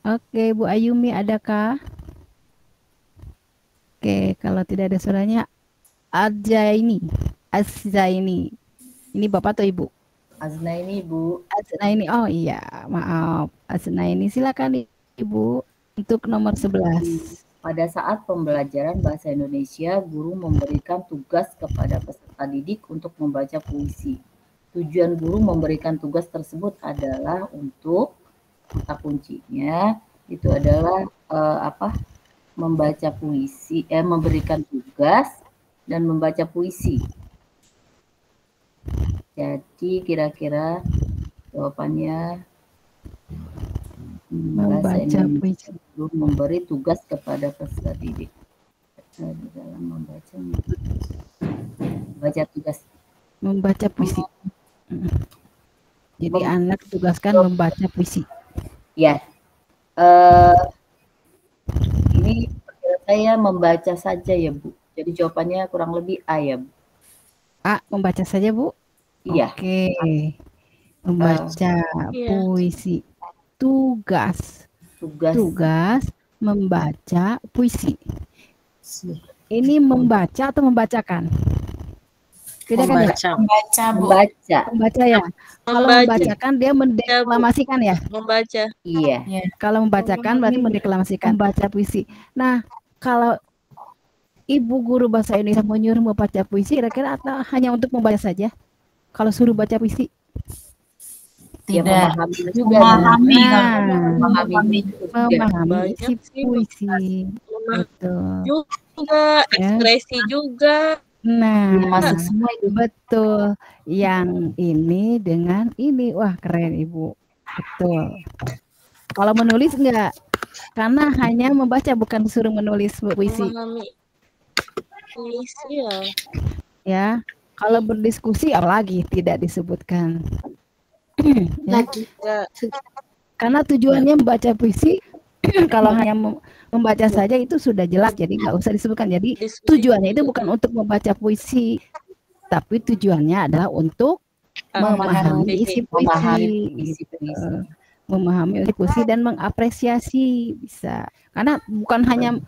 Oke, Bu Ayumi adakah? Oke, kalau tidak ada suaranya Azzaini. Ini Bapak atau Ibu? Aznaini, Bu. Aznaini. Oh iya, maaf. Aznaini, silakan Ibu untuk nomor 11. Pada saat pembelajaran bahasa Indonesia, guru memberikan tugas kepada peserta didik untuk membaca puisi. Tujuan guru memberikan tugas tersebut adalah untuk kata kuncinya itu adalah membaca puisi, memberikan tugas dan membaca puisi. Jadi kira-kira jawabannya membaca puisi. Memberi tugas kepada peserta didik di dalam membaca tugas. Membaca puisi. Jadi anak tugaskan membaca puisi. Ya. Ini saya membaca saja ya Bu. Jadi jawabannya kurang lebih A ya Bu. A, membaca saja Bu. Iya. Oke. Membaca puisi. Tugas membaca puisi. Ini membaca atau membacakan? Tidak kan ya? Membaca ya. Kalau membacakan dia mendeklamasikan ya? Membaca. Iya. Kalau membacakan berarti mendeklamasikan, membaca puisi. Nah, kalau Ibu guru bahasa Indonesia menyuruh membaca puisi, kira-kira atau hanya untuk membaca saja? Kalau suruh baca puisi? Tidak. Ya, memahami isi puisi. Juga, ekspresi juga. Nah, masuk semua itu. betul. Yang ini dengan ini. Wah, keren Ibu. Betul. Kalau menulis enggak? Karena hanya membaca, bukan suruh menulis puisi. Memahami puisi ya. Ya. Kalau berdiskusi apalagi tidak disebutkan. Ya. Ya. Karena tujuannya membaca puisi, kalau hanya membaca saja itu sudah jelas, jadi nggak usah disebutkan. Jadi tujuannya itu bukan untuk membaca puisi, tapi tujuannya adalah untuk memahami isi puisi, memahami isi puisi dan mengapresiasi bisa. Karena bukan hanya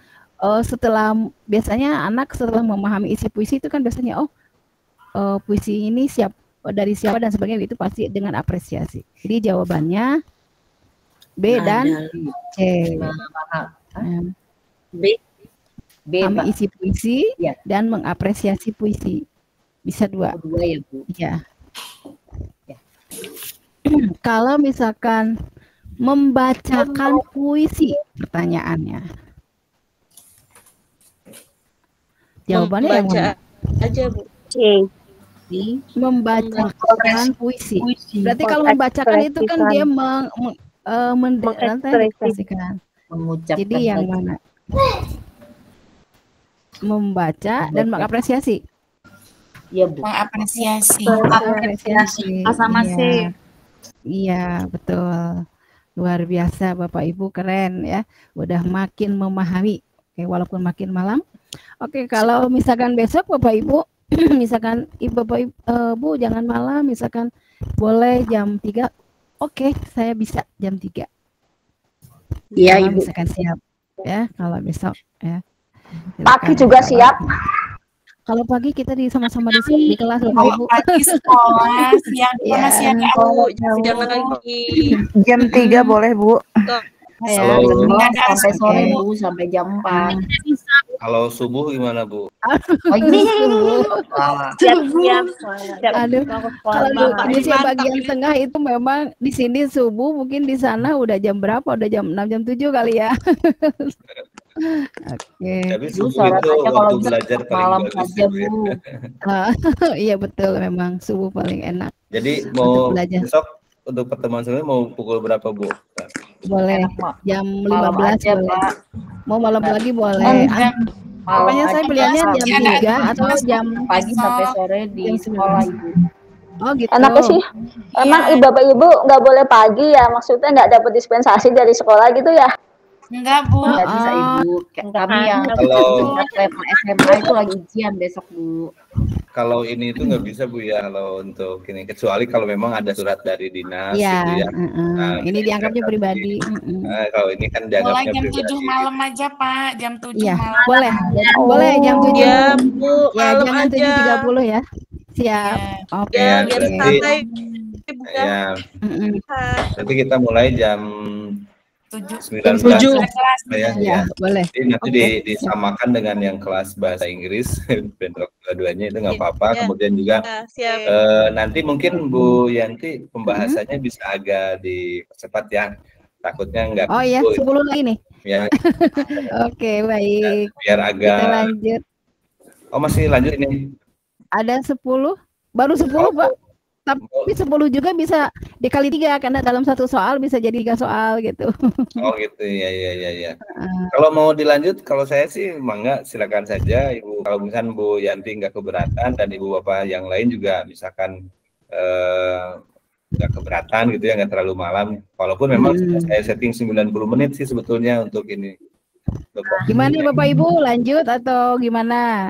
biasanya anak setelah memahami isi puisi itu kan biasanya puisi ini dari siapa dan sebagainya, itu pasti dengan apresiasi. Jadi jawabannya B dan C. B. Memahami isi puisi dan mengapresiasi puisi. Bisa dua. Dua ya Bu. Ya. Kalau misalkan membacakan puisi, pertanyaannya. Jawabannya yang mana? Aja Bu. C. Membacakan puisi. Berarti kalau membacakan itu kan dia mengekspresikan. Jadi yang mana? Membaca dan mengapresiasi. Iya Bu. Mengapresiasi. Sama C. Iya, betul. Luar biasa Bapak Ibu, keren ya. Udah makin memahami. Oke, walaupun makin malam. Oke, kalau misalkan besok Bapak Ibu misalkan Bapak Ibu jangan malam, misalkan boleh jam 3. Oke, saya bisa jam 3. Iya, Ibu. Misalkan siap ya, kalau besok ya. Pagi juga siap. Kalau pagi kita sama-sama di kelas Bapak Ibu. Pagi sekolah, siang masih ada Jangan lagi. Jam 3 boleh Bu. Ya, sampai sore Bu, sampai jam 4. Kalau subuh gimana Bu? Siap. Aduh, kalau di Indonesia bagian tengah itu memang di sini subuh, mungkin di sana udah jam berapa? Udah jam 6, jam 7 kali ya. Oke. Tapi subuh itu waktu belajar malam paling bagus saja Bu, ya. Bu. Iya betul, memang subuh paling enak. Jadi mau belajar. besok untuk pertemuan selanjutnya mau pukul berapa Bu? Boleh jam 15 aja, boleh. Pak. Mau malam lagi boleh. Pokoknya saya pilihannya jam 3 atau jam pagi sampai sore di sekolah Ibu. Oh gitu. Enaknya sih, emang Bapak Ibu nggak boleh pagi ya? Maksudnya nggak dapat dispensasi dari sekolah gitu ya? Enggak Bu. Nggak bisa Ibu. Kami yang Kalau- level SMA itu lagi ujian besok Bu. Kalau ini itu nggak bisa Bu ya, kalau untuk ini, kecuali kalau memang ada surat dari dinas Iya, gitu ya. Nah, ini dianggapnya pribadi. Nah, kalau ini kan Mulai dianggapnya jam pribadi. 7 malam aja Pak, jam 7 Iya, malam. boleh. Boleh jam 7. Ya Bu, Ya, malam jangan aja. 7.30 ya. Siap. Oke. Ya, biar berarti- santai. Bukan. Ya, nanti kita mulai jam 19 7. ya, Ya, boleh. Jadi nanti disamakan dengan yang kelas bahasa Inggris, bentrok dua-duanya itu nggak apa-apa. Ya. Kemudian juga Siap. nanti mungkin Bu Yanti pembahasannya bisa agak dipercepat ya. Takutnya nggak. Oh ya, 10 lagi nih. Ya, Oke, baik. biar Kita agak. lanjut. Oh masih lanjut ini. Ada 10, baru 10 Pak. Tapi 10 juga bisa dikali 3 karena dalam satu soal bisa jadi 3 soal gitu. Oh gitu ya. Kalau mau dilanjut, kalau saya sih mangga silakan saja Ibu. Kalau misalkan Bu Yanti nggak keberatan dan Ibu Bapak yang lain juga misalkan nggak keberatan gitu ya, nggak terlalu malam. Walaupun memang sudah saya setting 90 menit sih sebetulnya untuk ini. Gimana Bapak Ibu, lanjut atau gimana?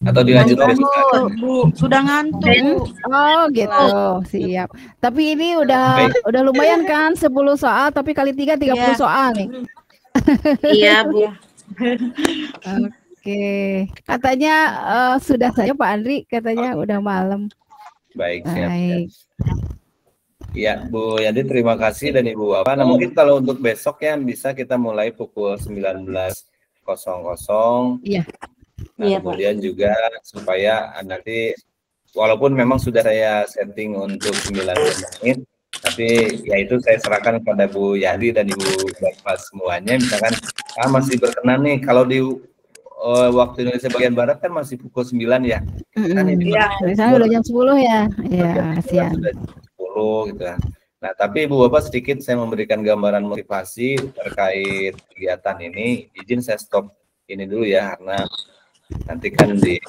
Atau dilanjut besok? Bu, sudah ngantuk. Oh gitu, siap. Tapi ini udah lumayan kan 10 soal, tapi kali 3 30 soal nih. Iya Bu. Oke, katanya sudah saja Pak Andri, katanya udah malam. Baik, siap. Baik. Ya, Bu Yanti terima kasih dan Ibu Bapak. Nah, mungkin kalau untuk besok ya bisa kita mulai pukul 19.00. Iya. Nah, kemudian juga supaya nanti walaupun memang sudah saya setting untuk 90 menit, tapi ya itu saya serahkan kepada Bu Yanti dan Ibu Bapak semuanya. Misalkan masih berkenan nih kalau di waktu Indonesia bagian Barat kan masih pukul 9 ya. Kan ini Di sana udah jam 10 ya. Iya, siang. sudah jam 10 gitu ya. Nah, tapi Ibu Bapak sedikit saya memberikan gambaran motivasi terkait kegiatan ini. Izin saya stop ini dulu ya, karena nanti kan di